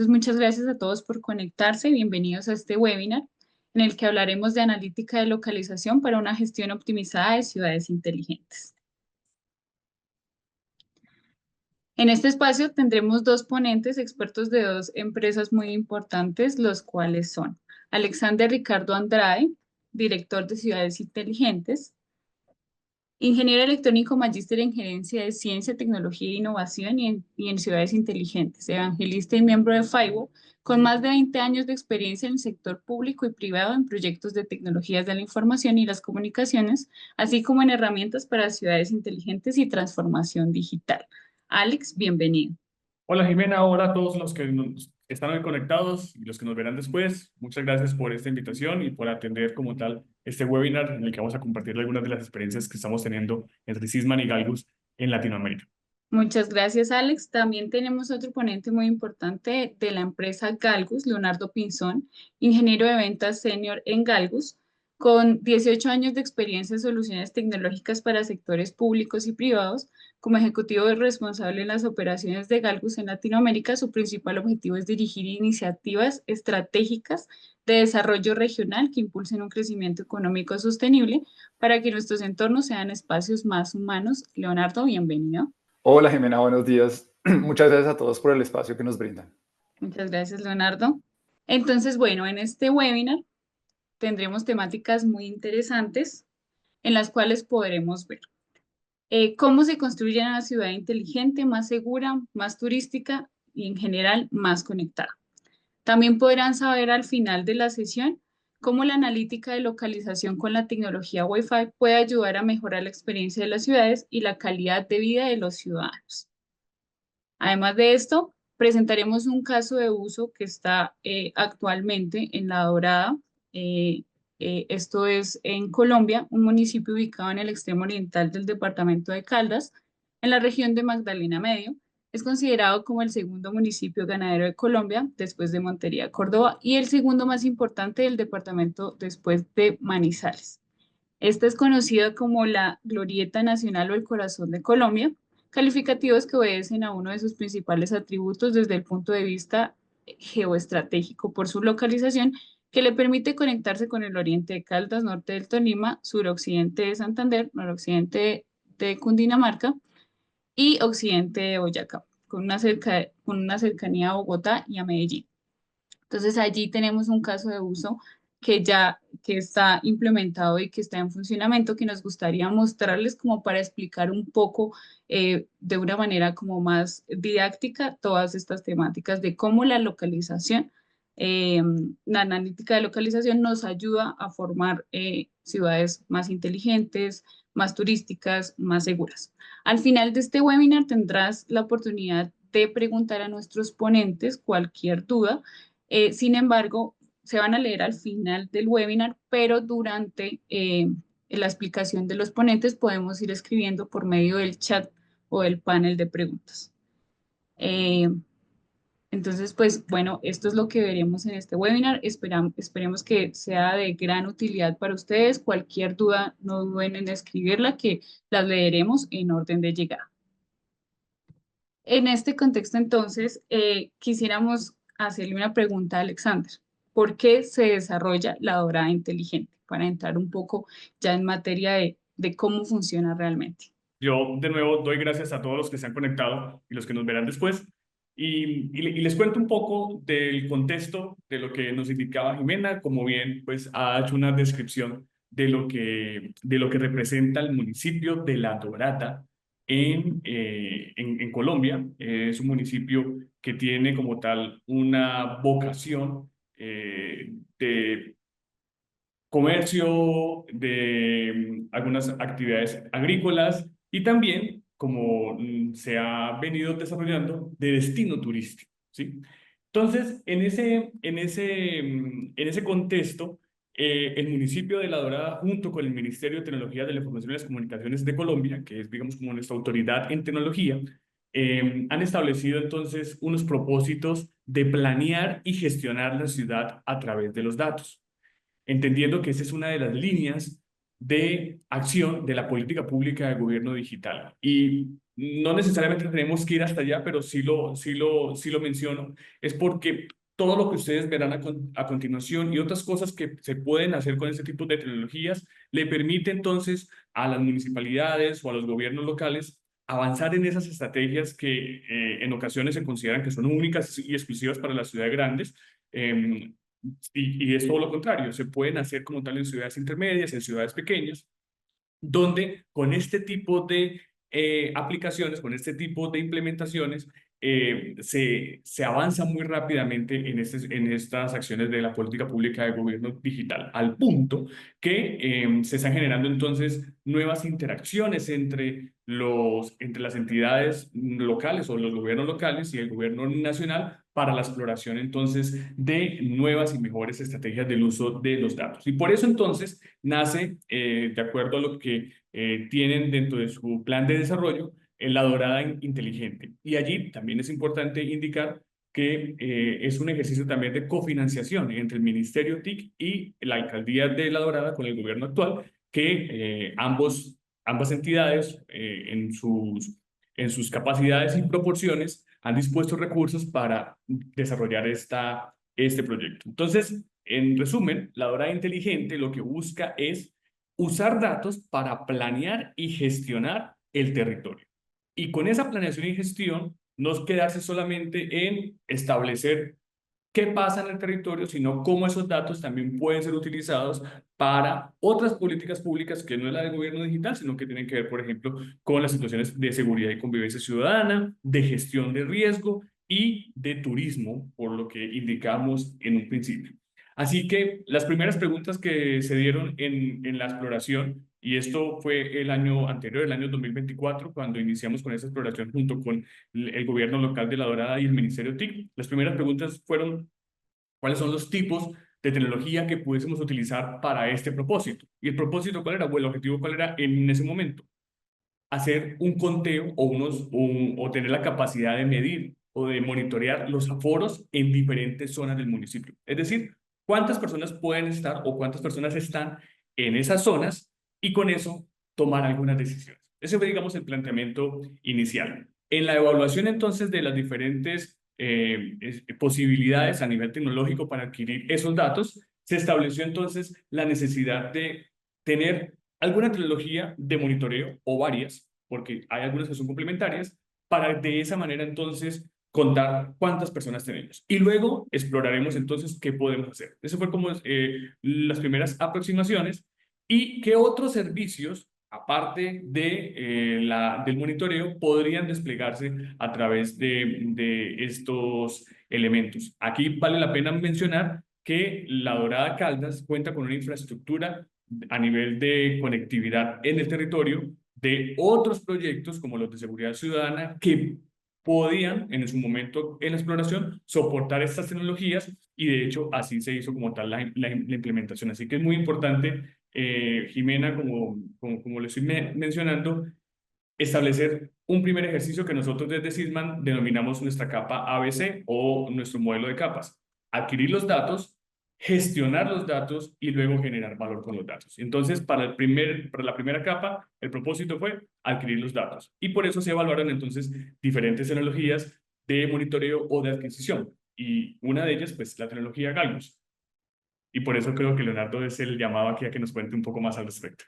Entonces, muchas gracias a todos por conectarse. Bienvenidos a este webinar en el que hablaremos de analítica de localización para una gestión optimizada de ciudades inteligentes. En este espacio tendremos dos ponentes expertos de dos empresas muy importantes, los cuales son Alexander Ricardo Andrade, director de Ciudades Inteligentes, ingeniero electrónico, magíster en gerencia de ciencia, tecnología e innovación y en ciudades inteligentes, evangelista y miembro de FIBO, con más de 20 años de experiencia en el sector público y privado en proyectos de tecnologías de la información y las comunicaciones, así como en herramientas para ciudades inteligentes y transformación digital. Alex, bienvenido. Hola Jimena, hola a todos los que están hoy conectados y los que nos verán después. Muchas gracias por esta invitación y por atender como tal este webinar en el que vamos a compartir algunas de las experiencias que estamos teniendo entre Sysman y Galgus en Latinoamérica. Muchas gracias, Alex. También tenemos otro ponente muy importante de la empresa Galgus, Leonardo Pinzón, ingeniero de ventas senior en Galgus, con 18 años de experiencia en soluciones tecnológicas para sectores públicos y privados. Como ejecutivo responsable en las operaciones de Galgus en Latinoamérica, su principal objetivo es dirigir iniciativas estratégicas de desarrollo regional que impulsen un crecimiento económico sostenible para que nuestros entornos sean espacios más humanos. Leonardo, bienvenido. Hola Jimena, buenos días. Muchas gracias a todos por el espacio que nos brindan. Muchas gracias, Leonardo. Entonces, bueno, en este webinar tendremos temáticas muy interesantes en las cuales podremos ver cómo se construye una ciudad inteligente, más segura, más turística y en general más conectada. También podrán saber al final de la sesión cómo la analítica de localización con la tecnología Wi-Fi puede ayudar a mejorar la experiencia de las ciudades y la calidad de vida de los ciudadanos. Además de esto, presentaremos un caso de uso que está actualmente en La Dorada. Eh, Esto es en Colombia, un municipio ubicado en el extremo oriental del departamento de Caldas, en la región de Magdalena Medio. Es considerado como el segundo municipio ganadero de Colombia, después de Montería, Córdoba, y el segundo más importante del departamento después de Manizales. Esta es conocida como la Glorieta Nacional o el Corazón de Colombia, calificativos que obedecen a uno de sus principales atributos desde el punto de vista geoestratégico por su localización, que le permite conectarse con el oriente de Caldas, norte del Tolima, suroccidente de Santander, noroccidente de Cundinamarca y occidente de Boyacá, con una cercanía a Bogotá y a Medellín. Entonces allí tenemos un caso de uso que está implementado y que está en funcionamiento, que nos gustaría mostrarles como para explicar un poco de una manera como más didáctica todas estas temáticas de cómo la localización, eh, la analítica de localización nos ayuda a formar ciudades más inteligentes, más turísticas, más seguras. Al final de este webinar tendrás la oportunidad de preguntar a nuestros ponentes cualquier duda. Sin embargo, se van a leer al final del webinar, pero durante la explicación de los ponentes podemos ir escribiendo por medio del chat o del panel de preguntas. Eh, entonces, pues bueno, esto es lo que veremos en este webinar. Esperemos que sea de gran utilidad para ustedes. Cualquier duda, no duden en escribirla, que las leeremos en orden de llegada. En este contexto, entonces, quisiéramos hacerle una pregunta a Alexander. ¿Por qué se desarrolla la dorada inteligente? Para entrar un poco ya en materia de cómo funciona realmente. Yo de nuevo doy gracias a todos los que se han conectado y los que nos verán después. Y les cuento un poco del contexto de lo que nos indicaba Jimena, como bien pues ha hecho una descripción de lo que representa el municipio de La Dorada en Colombia. Es un municipio que tiene como tal una vocación de comercio, de algunas actividades agrícolas y también, como se ha venido desarrollando, de destino turístico, ¿sí? Entonces, en ese contexto, el municipio de La Dorada, junto con el Ministerio de Tecnología de la Información y las Comunicaciones de Colombia, que es, digamos, como nuestra autoridad en tecnología, han establecido entonces unos propósitos de planear y gestionar la ciudad a través de los datos, entendiendo que esa es una de las líneas de acción de la política pública de gobierno digital. Y no necesariamente tenemos que ir hasta allá, pero sí lo menciono, es porque todo lo que ustedes verán a continuación y otras cosas que se pueden hacer con este tipo de tecnologías le permite entonces a las municipalidades o a los gobiernos locales avanzar en esas estrategias que en ocasiones se consideran que son únicas y exclusivas para las ciudades grandes. em, y es todo lo contrario, se pueden hacer como tal en ciudades intermedias, en ciudades pequeñas, donde con este tipo de aplicaciones, con este tipo de implementaciones, se avanza muy rápidamente en estas acciones de la política pública de gobierno digital, al punto que se están generando entonces nuevas interacciones entre las entidades locales o los gobiernos locales y el gobierno nacional para la exploración entonces de nuevas y mejores estrategias del uso de los datos. Y por eso entonces nace, de acuerdo a lo que tienen dentro de su plan de desarrollo, la dorada inteligente. Y allí también es importante indicar que es un ejercicio también de cofinanciación entre el Ministerio TIC y la Alcaldía de La Dorada con el gobierno actual, que ambas entidades en sus capacidades y proporciones han dispuesto recursos para desarrollar este proyecto. Entonces, en resumen, la dorada inteligente lo que busca es usar datos para planear y gestionar el territorio. Y con esa planeación y gestión, no quedarse solamente en establecer qué pasa en el territorio, sino cómo esos datos también pueden ser utilizados para otras políticas públicas que no es la del gobierno digital, sino que tienen que ver, por ejemplo, con las situaciones de seguridad y convivencia ciudadana, de gestión de riesgo y de turismo, por lo que indicamos en un principio. Así que las primeras preguntas que se dieron en la exploración, y esto fue el año anterior, el año 2024, cuando iniciamos con esa exploración junto con el gobierno local de La Dorada y el Ministerio TIC, las primeras preguntas fueron: ¿cuáles son los tipos de tecnología que pudiésemos utilizar para este propósito? ¿Y el propósito cuál era? O el objetivo cuál era en ese momento: hacer un conteo o tener la capacidad de medir o de monitorear los aforos en diferentes zonas del municipio. Es decir, cuántas personas pueden estar o cuántas personas están en esas zonas y con eso tomar algunas decisiones. Ese fue, digamos, el planteamiento inicial. En la evaluación entonces de las diferentes posibilidades a nivel tecnológico para adquirir esos datos, se estableció entonces la necesidad de tener alguna tecnología de monitoreo o varias, porque hay algunas que son complementarias, para de esa manera entonces contar cuántas personas tenemos. Y luego exploraremos entonces qué podemos hacer. Eso fue como las primeras aproximaciones y qué otros servicios, aparte del monitoreo, podrían desplegarse a través de estos elementos. Aquí vale la pena mencionar que La Dorada Caldas cuenta con una infraestructura a nivel de conectividad en el territorio de otros proyectos como los de seguridad ciudadana que podían en su momento en la exploración soportar estas tecnologías y de hecho así se hizo como tal la implementación. Así que es muy importante, Jimena, como le estoy mencionando, establecer un primer ejercicio que nosotros desde Sysman denominamos nuestra capa ABC o nuestro modelo de capas. Adquirir los datos, gestionar los datos y luego generar valor con los datos. Entonces, para la primera capa, el propósito fue adquirir los datos. Y por eso se evaluaron entonces diferentes tecnologías de monitoreo o de adquisición. Y una de ellas, pues, la tecnología Galgus. Y por eso creo que Leonardo es el llamado aquí a que nos cuente un poco más al respecto.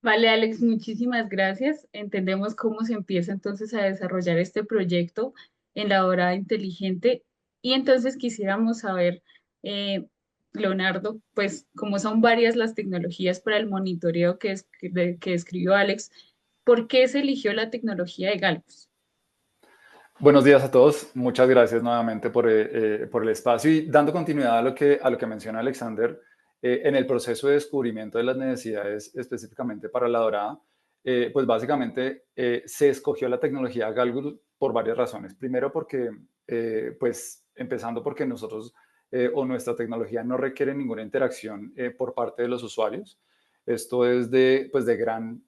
Vale, Alex, muchísimas gracias. Entendemos cómo se empieza entonces a desarrollar este proyecto en la hora inteligente. Y entonces quisiéramos saber, eh, Leonardo, pues como son varias las tecnologías para el monitoreo que describió Alex, ¿por qué se eligió la tecnología de Galpus? Buenos días a todos. Muchas gracias nuevamente por el espacio y dando continuidad a lo que menciona Alexander, en el proceso de descubrimiento de las necesidades específicamente para la dorada, pues básicamente se escogió la tecnología Galgus por varias razones. Primero porque, pues empezando porque nosotros o nuestra tecnología no requiere ninguna interacción por parte de los usuarios. Esto es de gran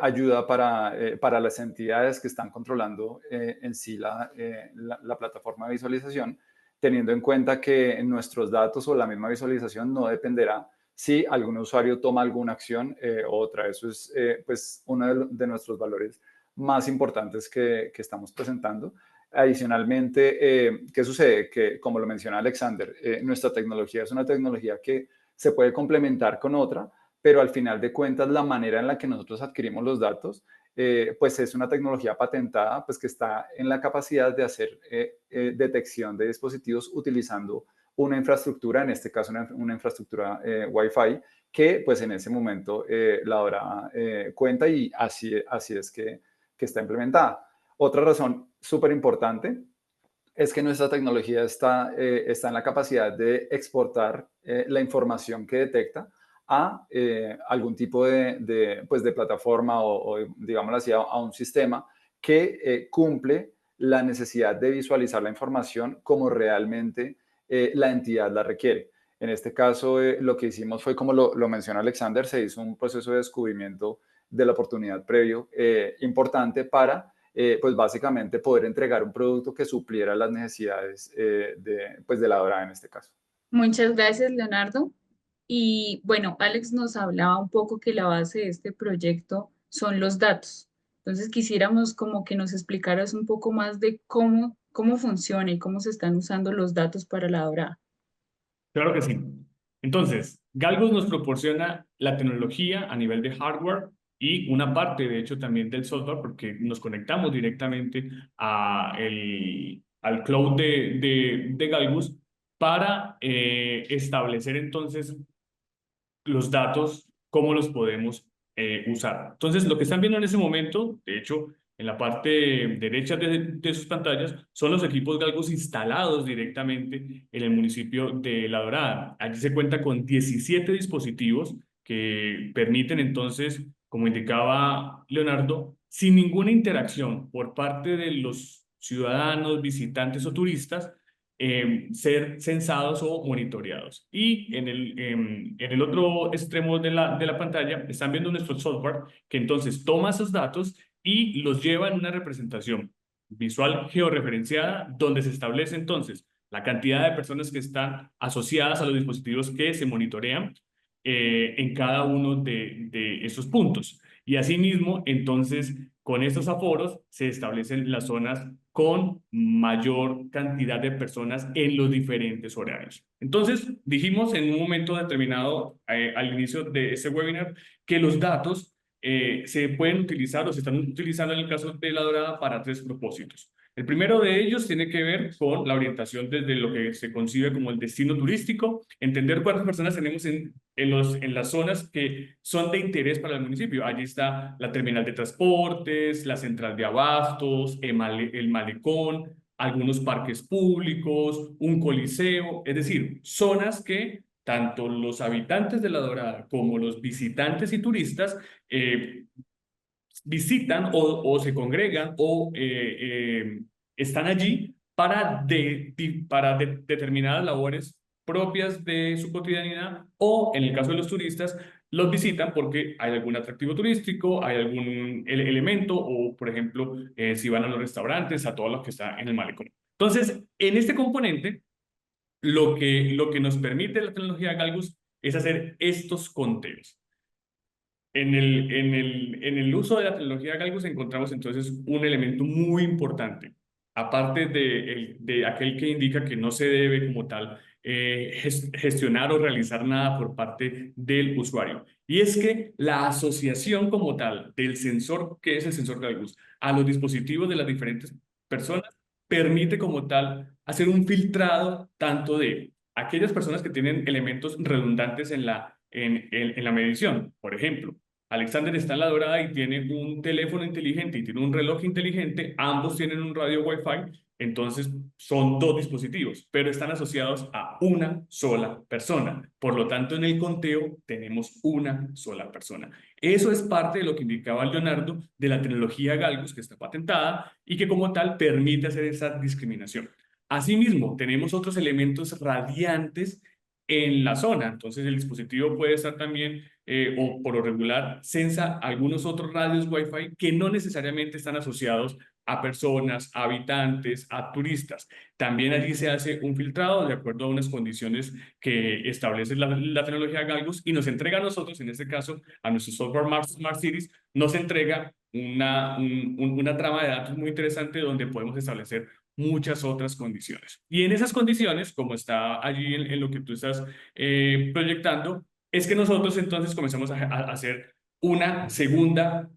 ayuda para las entidades que están controlando en sí la plataforma de visualización, teniendo en cuenta que nuestros datos o la misma visualización no dependerá si algún usuario toma alguna acción u otra. Eso es pues uno de nuestros valores más importantes que estamos presentando. Adicionalmente, ¿qué sucede? Que, como lo menciona Alexander, nuestra tecnología es una tecnología que se puede complementar con otra, pero al final de cuentas la manera en la que nosotros adquirimos los datos, pues es una tecnología patentada, pues que está en la capacidad de hacer detección de dispositivos utilizando una infraestructura, en este caso una infraestructura Wi-Fi, que pues en ese momento la dorada cuenta, y así es que está implementada. Otra razón súper importante es que nuestra tecnología está en la capacidad de exportar la información que detecta a algún tipo pues de plataforma o digámoslo así, a un sistema que cumple la necesidad de visualizar la información como realmente la entidad la requiere. En este caso, lo que hicimos fue, como lo menciona Alexander, se hizo un proceso de descubrimiento de la oportunidad previo importante para pues básicamente poder entregar un producto que supliera las necesidades pues de la dorada en este caso. Muchas gracias, Leonardo. Y bueno, Alex nos hablaba un poco que la base de este proyecto son los datos. Entonces quisiéramos como que nos explicaras un poco más de cómo funciona y cómo se están usando los datos para la dorada. Claro que sí. Entonces, Galgos nos proporciona la tecnología a nivel de hardware y una parte, de hecho, también del software, porque nos conectamos directamente al cloud de Galgos para establecer entonces los datos, cómo los podemos usar. Entonces, lo que están viendo en ese momento, de hecho, en la parte derecha de sus pantallas, son los equipos Galgos instalados directamente en el municipio de La Dorada. Allí se cuenta con 17 dispositivos que permiten entonces, como indicaba Leonardo, sin ninguna interacción por parte de los ciudadanos, visitantes o turistas, ser censados o monitoreados. Y en el otro extremo de la pantalla están viendo nuestro software que entonces toma esos datos y los lleva en una representación visual georreferenciada donde se establece entonces la cantidad de personas que están asociadas a los dispositivos que se monitorean en cada uno de esos puntos. Y asimismo, entonces, con estos aforos se establecen las zonas con mayor cantidad de personas en los diferentes horarios. Entonces, dijimos en un momento determinado, al inicio de este webinar, que los datos se pueden utilizar o se están utilizando en el caso de La Dorada para tres propósitos. El primero de ellos tiene que ver con la orientación desde lo que se concibe como el destino turístico, entender cuántas personas tenemos en las zonas que son de interés para el municipio. Allí está la terminal de transportes, la central de abastos, el malecón, algunos parques públicos, un coliseo, es decir, zonas que tanto los habitantes de La Dorada como los visitantes y turistas visitan o se congregan o están allí para determinadas labores propias de su cotidianidad, o en el caso de los turistas, los visitan porque hay algún atractivo turístico, hay algún elemento, o por ejemplo, si van a los restaurantes, a todo lo que está en el malecón. Entonces, en este componente, lo que nos permite la tecnología Galgus es hacer estos conteos. En el uso de la tecnología Galgos encontramos entonces un elemento muy importante, aparte de aquel que indica que no se debe como tal gestionar o realizar nada por parte del usuario. Y es que la asociación como tal del sensor, que es el sensor Galgos, a los dispositivos de las diferentes personas, permite como tal hacer un filtrado tanto de aquellas personas que tienen elementos redundantes en la medición. Por ejemplo, Alexander está en La Dorada y tiene un teléfono inteligente y tiene un reloj inteligente, ambos tienen un radio Wi-Fi, entonces son dos dispositivos, pero están asociados a una sola persona. Por lo tanto, en el conteo tenemos una sola persona. Eso es parte de lo que indicaba Leonardo de la tecnología Galgos, que está patentada y que como tal permite hacer esa discriminación. Asimismo, tenemos otros elementos radiantes en la zona. Entonces, el dispositivo puede estar también, o por lo regular, censa algunos otros radios Wi-Fi que no necesariamente están asociados a personas, a habitantes, a turistas. También allí se hace un filtrado de acuerdo a unas condiciones que establece la tecnología Galgus y nos entrega a nosotros, en este caso, a nuestro software Smart Cities, nos entrega una trama de datos muy interesante donde podemos establecer muchas otras condiciones. Y en esas condiciones, como está allí en lo que tú estás proyectando, es que nosotros entonces comenzamos a hacer una segunda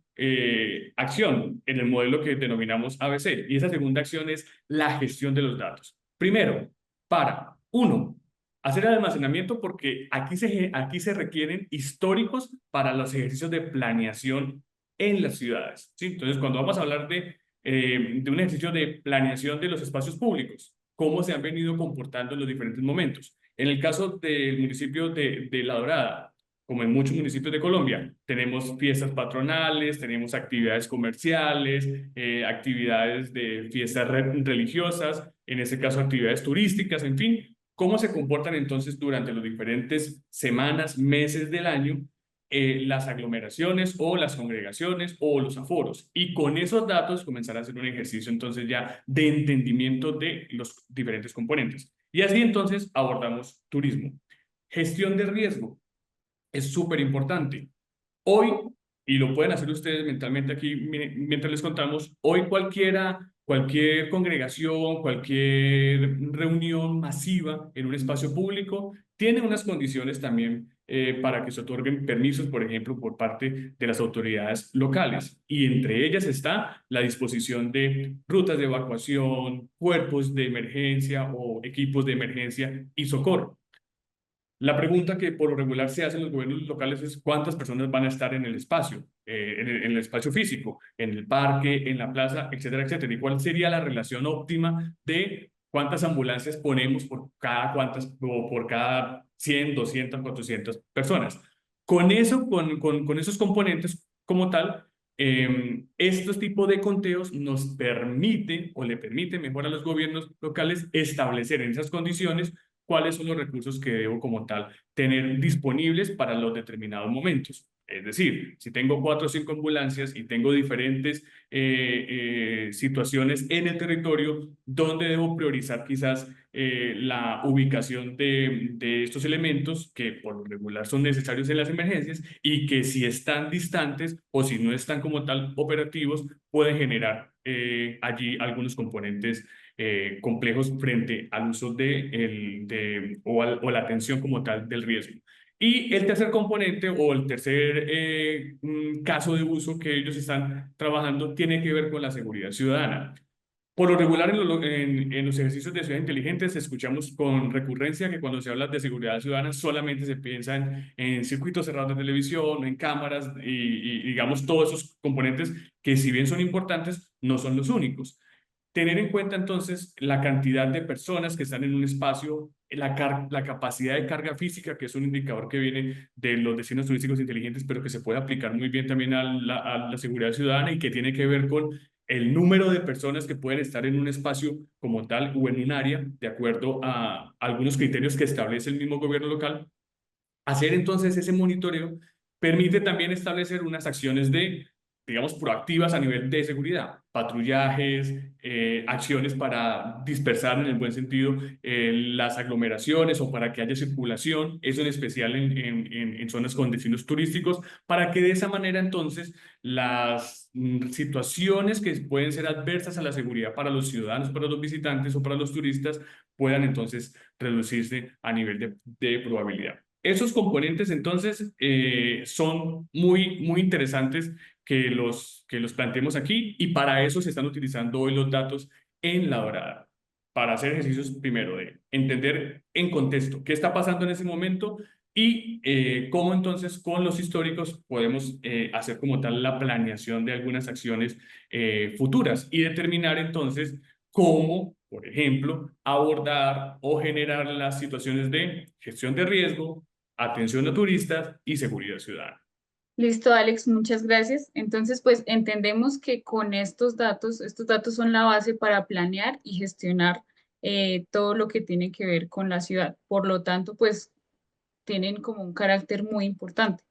acción en el modelo que denominamos ABC. Y esa segunda acción es la gestión de los datos. Primero, para, uno, hacer el almacenamiento porque aquí se requieren históricos para los ejercicios de planeación en las ciudades, ¿sí? Entonces, cuando vamos a hablar de un ejercicio de planeación de los espacios públicos, cómo se han venido comportando en los diferentes momentos. En el caso del municipio de La Dorada, como en muchos municipios de Colombia, tenemos fiestas patronales, tenemos actividades comerciales, actividades de fiestas religiosas, en este caso actividades turísticas, en fin. ¿Cómo se comportan entonces durante los diferentes semanas, meses del año las aglomeraciones o las congregaciones o los aforos? Y con esos datos comenzar a hacer un ejercicio entonces ya de entendimiento de los diferentes componentes. Y así entonces abordamos turismo. Gestión de riesgo es súper importante. Hoy, y lo pueden hacer ustedes mentalmente aquí mientras les contamos, hoy cualquier congregación, cualquier reunión masiva en un espacio público tiene unas condiciones también para que se otorguen permisos, por ejemplo, por parte de las autoridades locales. Y entre ellas está la disposición de rutas de evacuación, cuerpos de emergencia o equipos de emergencia y socorro. La pregunta que por lo regular se hace en los gobiernos locales es cuántas personas van a estar en el espacio, en el espacio físico, en el parque, en la plaza, etcétera, etcétera. ¿Y cuál sería la relación óptima de cuántas ambulancias ponemos por cada 100, 200, 400 personas? Con eso, con esos componentes como tal, estos tipos de conteos nos permiten o le permiten mejor a los gobiernos locales establecer en esas condiciones cuáles son los recursos que debo como tal tener disponibles para los determinados momentos. Es decir, si tengo 4 o 5 ambulancias y tengo diferentes situaciones en el territorio, ¿dónde debo priorizar quizás la ubicación de estos elementos que por lo regular son necesarios en las emergencias y que si están distantes o si no están como tal operativos, pueden generar allí algunos componentes complejos frente al uso o la atención como tal del riesgo? Y el tercer componente o el tercer caso de uso que ellos están trabajando tiene que ver con la seguridad ciudadana. Por lo regular, en los ejercicios de ciudad inteligentes, escuchamos con recurrencia que cuando se habla de seguridad ciudadana solamente se piensa en circuitos cerrados de televisión, en cámaras y digamos todos esos componentes que si bien son importantes, no son los únicos. Tener en cuenta entonces la cantidad de personas que están en un espacio, la capacidad de carga física, que es un indicador que viene de los destinos turísticos inteligentes, pero que se puede aplicar muy bien también a la seguridad ciudadana y que tiene que ver con el número de personas que pueden estar en un espacio como tal o en un área, de acuerdo a algunos criterios que establece el mismo gobierno local. Hacer entonces ese monitoreo permite también establecer unas acciones digamos, proactivas a nivel de seguridad, patrullajes, acciones para dispersar en el buen sentido las aglomeraciones o para que haya circulación, eso en especial en zonas con destinos turísticos, para que de esa manera entonces las situaciones que pueden ser adversas a la seguridad para los ciudadanos, para los visitantes o para los turistas puedan entonces reducirse a nivel de probabilidad. Esos componentes entonces son muy interesantes que los planteemos aquí y para eso se están utilizando hoy los datos en La Dorada, para hacer ejercicios primero de entender en contexto qué está pasando en ese momento y cómo entonces con los históricos podemos hacer como tal la planeación de algunas acciones futuras y determinar entonces cómo, por ejemplo, abordar o generar las situaciones de gestión de riesgo, atención a turistas y seguridad ciudadana. Listo, Alex, muchas gracias. Entonces, pues entendemos que con estos datos son la base para planear y gestionar todo lo que tiene que ver con la ciudad. Por lo tanto, pues tienen como un carácter muy importante.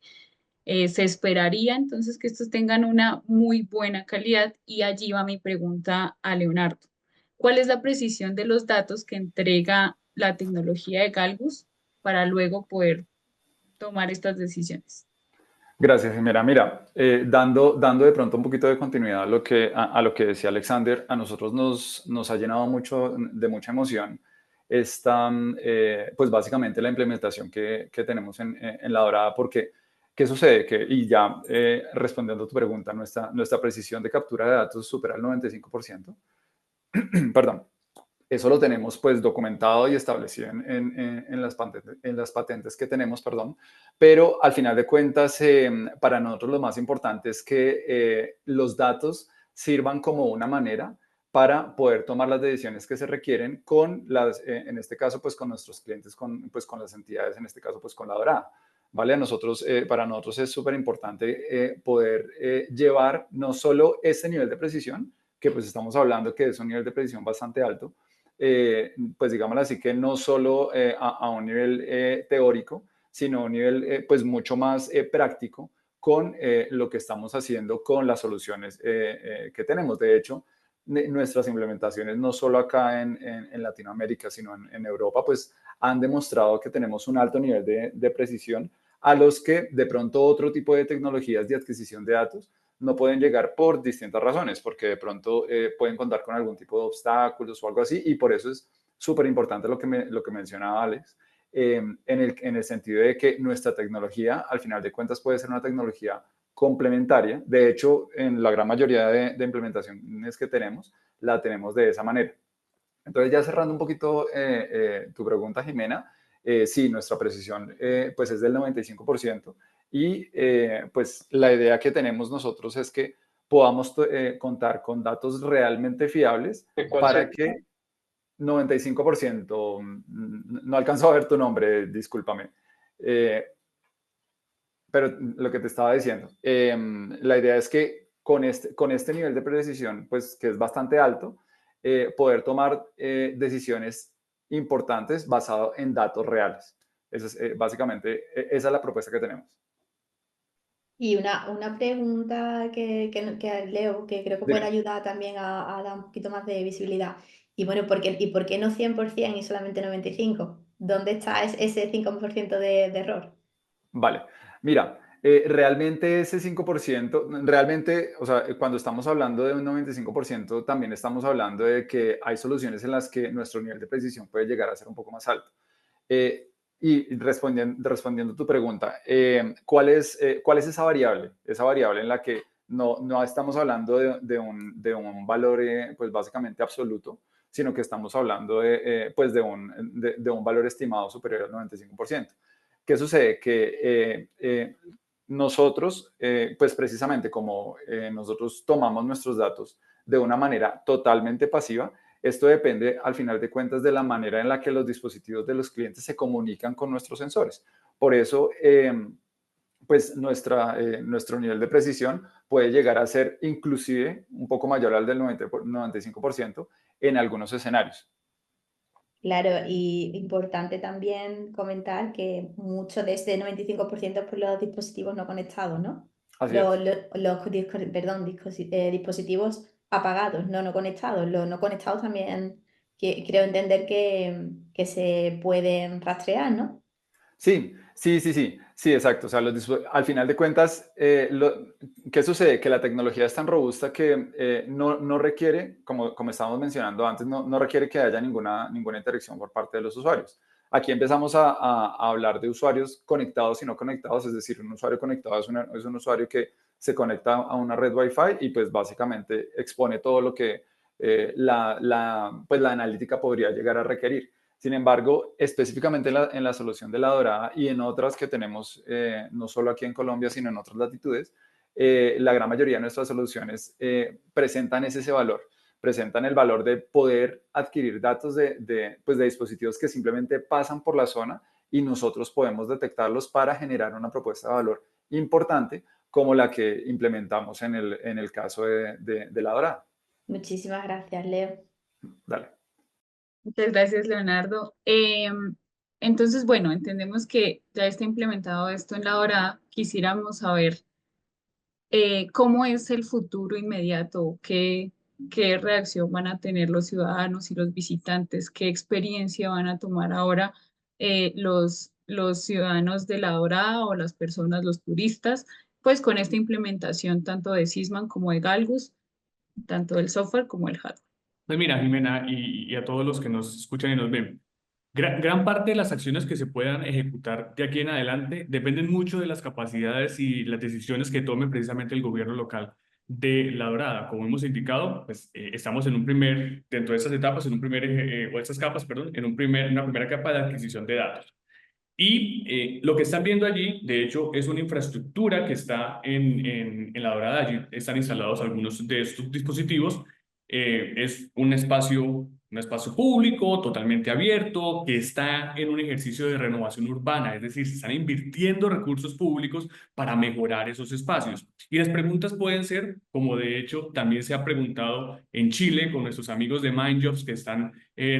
Se esperaría entonces que estos tengan una muy buena calidad y allí va mi pregunta a Leonardo. ¿Cuál es la precisión de los datos que entrega la tecnología de Galgus para luego poder tomar estas decisiones? Gracias, Jimena. Mira, dando de pronto un poquito de continuidad a a lo que decía Alexander, a nosotros nos ha llenado mucho de mucha emoción esta, pues básicamente la implementación que tenemos en La Dorada, porque ¿qué sucede? Y ya respondiendo a tu pregunta, nuestra precisión de captura de datos supera el 95%. Perdón. Eso lo tenemos pues documentado y establecido en las patentes que tenemos, perdón, pero al final de cuentas, para nosotros lo más importante es que los datos sirvan como una manera para poder tomar las decisiones que se requieren con en este caso, pues con nuestros clientes, pues con las entidades, en este caso, pues con la Dorada. ¿Vale? Para nosotros es súper importante poder llevar no solo ese nivel de precisión, que pues estamos hablando que es un nivel de precisión bastante alto, pues digámoslo así, que no solo a un nivel teórico, sino a un nivel pues mucho más práctico con lo que estamos haciendo con las soluciones que tenemos. De hecho, nuestras implementaciones, no solo acá en Latinoamérica, sino en Europa, pues han demostrado que tenemos un alto nivel de precisión a los que de pronto otro tipo de tecnologías de adquisición de datos no pueden llegar por distintas razones, porque de pronto pueden contar con algún tipo de obstáculos o algo así, y por eso es súper importante lo que mencionaba Alex, en el sentido de que nuestra tecnología, al final de cuentas, puede ser una tecnología complementaria. De hecho, en la gran mayoría de implementaciones que tenemos, la tenemos de esa manera. Entonces, ya cerrando un poquito tu pregunta, Jimena, sí, nuestra precisión pues es del 95% y pues la idea que tenemos nosotros es que podamos contar con datos realmente fiables ¿Cuál para sería? que 95%, no alcanzo a ver tu nombre, discúlpame, eh, pero lo que te estaba diciendo, la idea es que con este nivel de precisión, pues que es bastante alto, poder tomar decisiones importantes basado en datos reales. Eso es, básicamente, esa es la propuesta que tenemos. Y una pregunta que Leo, que creo que puede Dime. ayudar también a dar un poquito más de visibilidad. Y bueno, ¿por qué no 100% y solamente 95%? ¿Dónde está ese 5% de error? Vale, mira, realmente ese 5%, realmente, o sea, cuando estamos hablando de un 95%, también estamos hablando de que hay soluciones en las que nuestro nivel de precisión puede llegar a ser un poco más alto. Eh, y respondiendo a tu pregunta, ¿cuál es esa variable? Esa variable en la que no estamos hablando de un valor, pues básicamente absoluto, sino que estamos hablando pues de un valor estimado superior al 95%. ¿Qué sucede? Que nosotros, pues precisamente como nosotros tomamos nuestros datos de una manera totalmente pasiva, esto depende al final de cuentas de la manera en la que los dispositivos de los clientes se comunican con nuestros sensores. Por eso, pues nuestro nivel de precisión puede llegar a ser inclusive un poco mayor al del 95% en algunos escenarios. Claro, y importante también comentar que mucho de ese 95% por los dispositivos no conectados, ¿no? Así es. Dispositivos apagados, no conectados. Los no conectados también creo entender que se pueden rastrear, ¿no? Sí, exacto. O sea, al final de cuentas, ¿qué sucede? Que la tecnología es tan robusta que no requiere, como estábamos mencionando antes, no requiere que haya ninguna interacción por parte de los usuarios. Aquí empezamos a hablar de usuarios conectados y no conectados, es decir, un usuario conectado es un usuario que se conecta a una red Wi-Fi y pues básicamente expone todo lo que pues, la analítica podría llegar a requerir. Sin embargo, específicamente en la solución de La Dorada y en otras que tenemos, no solo aquí en Colombia, sino en otras latitudes, la gran mayoría de nuestras soluciones presentan ese valor, presentan el valor de poder adquirir datos pues de dispositivos que simplemente pasan por la zona y nosotros podemos detectarlos para generar una propuesta de valor importante como la que implementamos en el caso de La Dorada. Muchísimas gracias, Leo. Dale. Muchas gracias, Leonardo. Entonces, bueno, entendemos que ya está implementado esto en La Dorada. Quisiéramos saber cómo es el futuro inmediato, qué reacción van a tener los ciudadanos y los visitantes, qué experiencia van a tomar ahora los ciudadanos de La Dorada o las personas, los turistas, pues con esta implementación tanto de Sysman como de Galgus, tanto del software como el hardware. Pues mira, Jimena, y a todos los que nos escuchan y nos ven, gran parte de las acciones que se puedan ejecutar de aquí en adelante dependen mucho de las capacidades y las decisiones que tome precisamente el gobierno local de La Dorada. Como hemos indicado, pues estamos en un primer, dentro de estas etapas, en un primer, o estas capas, perdón, en una primera capa de adquisición de datos. Y lo que están viendo allí, de hecho, es una infraestructura que está en La Dorada. Allí están instalados algunos de estos dispositivos. Es un espacio público, totalmente abierto, que está en un ejercicio de renovación urbana, es decir, se están invirtiendo recursos públicos para mejorar esos espacios. Y las preguntas pueden ser, como de hecho también se ha preguntado en Chile con nuestros amigos de MindJobs que están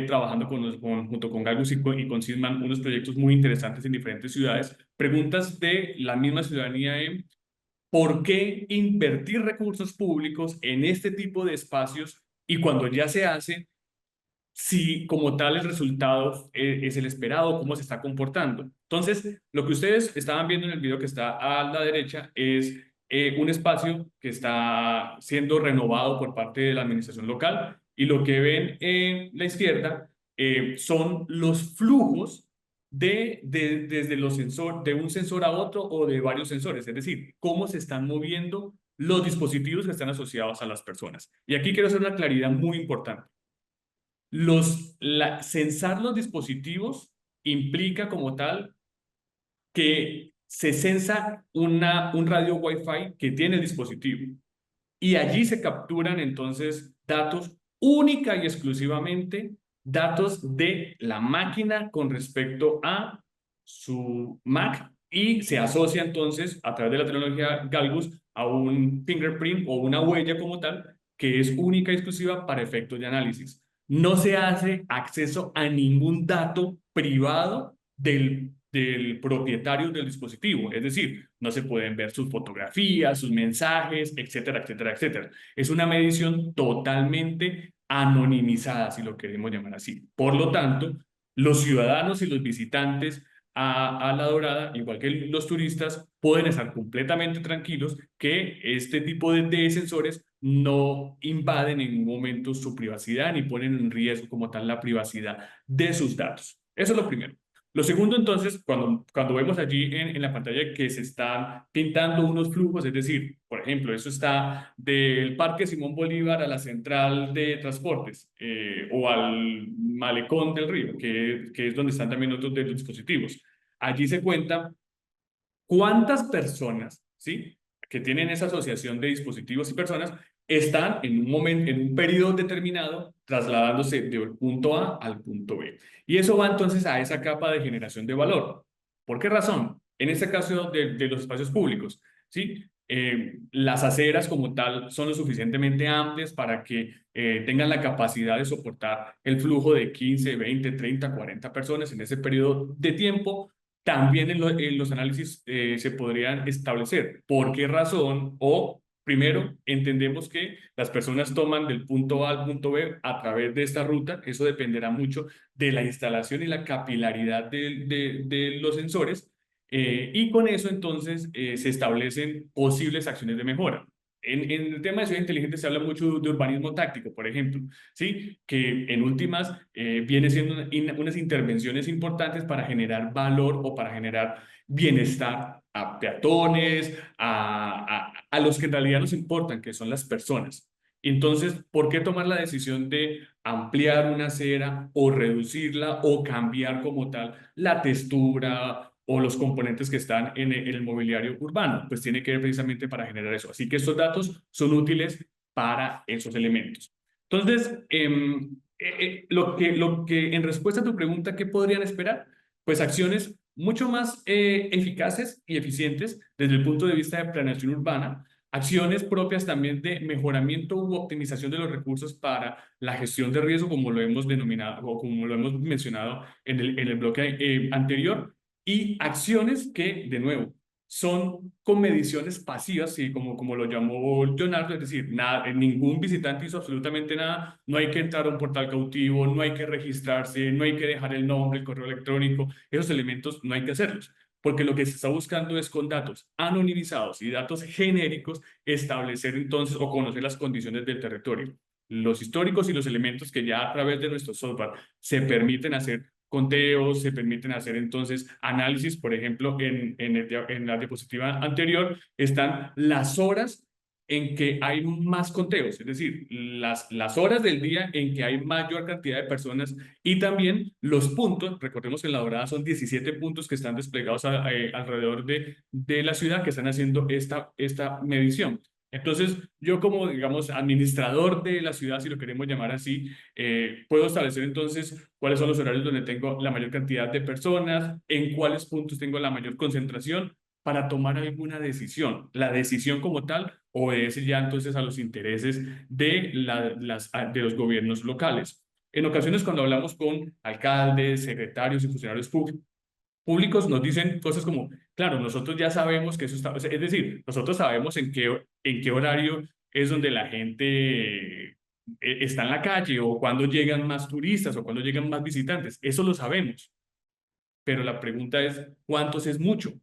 trabajando junto con Galgus y con Sysman unos proyectos muy interesantes en diferentes ciudades, preguntas de la misma ciudadanía en ¿por qué invertir recursos públicos en este tipo de espacios y cuando ya se hace, si como tal el resultado es el esperado, cómo se está comportando? Entonces, lo que ustedes estaban viendo en el video que está a la derecha es un espacio que está siendo renovado por parte de la administración local y lo que ven en la izquierda son los flujos desde de un sensor a otro o de varios sensores, es decir, cómo se están moviendo los dispositivos que están asociados a las personas. Y aquí quiero hacer una claridad muy importante. Censar los dispositivos implica como tal que se censa un radio Wi-Fi que tiene el dispositivo y allí se capturan entonces datos única y exclusivamente datos de la máquina con respecto a su Mac y se asocia entonces a través de la tecnología Galgus a un fingerprint o una huella como tal que es única y exclusiva para efectos de análisis. No se hace acceso a ningún dato privado del propietario del dispositivo, es decir, no se pueden ver sus fotografías, sus mensajes, etcétera, etcétera, etcétera. Es una medición totalmente anonimizada, si lo queremos llamar así. Por lo tanto, los ciudadanos y los visitantes a La Dorada, igual que los turistas, pueden estar completamente tranquilos que este tipo de sensores no invaden en ningún momento su privacidad ni ponen en riesgo como tal la privacidad de sus datos. Eso es lo primero. Lo segundo, entonces, cuando vemos allí en la pantalla que se están pintando unos flujos, es decir, por ejemplo, eso está del Parque Simón Bolívar a la central de transportes o al malecón del río, que es donde están también otros de los dispositivos. Allí se cuenta cuántas personas, ¿sí?, que tienen esa asociación de dispositivos y personas están en un momento, en un periodo determinado, trasladándose del punto A al punto B. Y eso va entonces a esa capa de generación de valor. ¿Por qué razón? En este caso de los espacios públicos, ¿sí? Las aceras como tal son lo suficientemente amplias para que tengan la capacidad de soportar el flujo de 15, 20, 30, 40 personas en ese periodo de tiempo. También en los análisis se podrían establecer por qué razón o primero entendemos que las personas toman del punto A al punto B a través de esta ruta. Eso dependerá mucho de la instalación y la capilaridad de los sensores y con eso entonces se establecen posibles acciones de mejora. En el tema de ciudad inteligente se habla mucho de urbanismo táctico, por ejemplo, ¿sí? Que en últimas viene siendo unas intervenciones importantes para generar valor o para generar bienestar a peatones, a los que en realidad nos importan, que son las personas. Entonces, ¿por qué tomar la decisión de ampliar una acera o reducirla o cambiar como tal la textura o los componentes que están en el mobiliario urbano? Pues tiene que ver precisamente para generar eso. Así que estos datos son útiles para esos elementos. Entonces, lo que en respuesta a tu pregunta, ¿qué podrían esperar? Pues acciones mucho más eficaces y eficientes desde el punto de vista de planeación urbana Acciones propias también de mejoramiento u optimización de los recursos para la gestión de riesgo, como lo hemos denominado o como lo hemos mencionado en el bloque anterior, y acciones que, de nuevo, son con mediciones pasivas, sí, como lo llamó Leonardo, es decir, nada, ningún visitante hizo absolutamente nada, no hay que entrar a un portal cautivo, no hay que registrarse, no hay que dejar el nombre, el correo electrónico, esos elementos no hay que hacerlos, porque lo que se está buscando es con datos anonimizados y datos genéricos establecer entonces o conocer las condiciones del territorio. Los históricos y los elementos que ya a través de nuestro software se permiten hacer conteos, se permiten hacer entonces análisis, por ejemplo, en la diapositiva anterior están las horas en que hay más conteos, es decir, las horas del día en que hay mayor cantidad de personas y también los puntos. Recordemos que en La Dorada son 17 puntos que están desplegados alrededor de la ciudad que están haciendo esta medición. Entonces, yo como, digamos, administrador de la ciudad, si lo queremos llamar así, puedo establecer entonces cuáles son los horarios donde tengo la mayor cantidad de personas, en cuáles puntos tengo la mayor concentración para tomar alguna decisión. La decisión como tal obedece ya entonces a los intereses de los gobiernos locales. En ocasiones cuando hablamos con alcaldes, secretarios y funcionarios públicos nos dicen cosas como, claro, nosotros ya sabemos que eso está, es decir, nosotros sabemos en qué horario es donde la gente está en la calle o cuando llegan más turistas o cuando llegan más visitantes, eso lo sabemos, pero la pregunta es, ¿cuántos es mucho?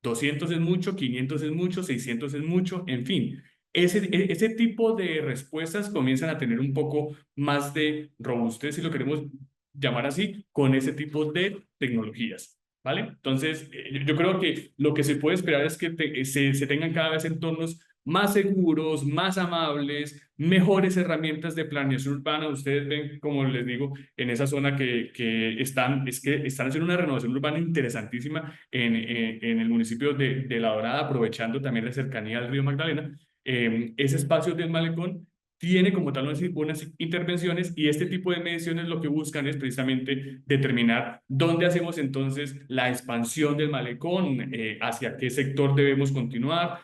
200 es mucho, 500 es mucho, 600 es mucho, en fin. Ese tipo de respuestas comienzan a tener un poco más de robustez, si lo queremos llamar así, con ese tipo de tecnologías, ¿vale? Entonces, yo creo que lo que se puede esperar es que se tengan cada vez entornos más seguros, más amables, mejores herramientas de planeación urbana. Ustedes ven, como les digo, en esa zona que están haciendo una renovación urbana interesantísima en el municipio de La Dorada, aprovechando también la cercanía al río Magdalena. Ese espacio del malecón tiene como tal unas intervenciones y este tipo de mediciones lo que buscan es precisamente determinar dónde hacemos entonces la expansión del malecón, hacia qué sector debemos continuar,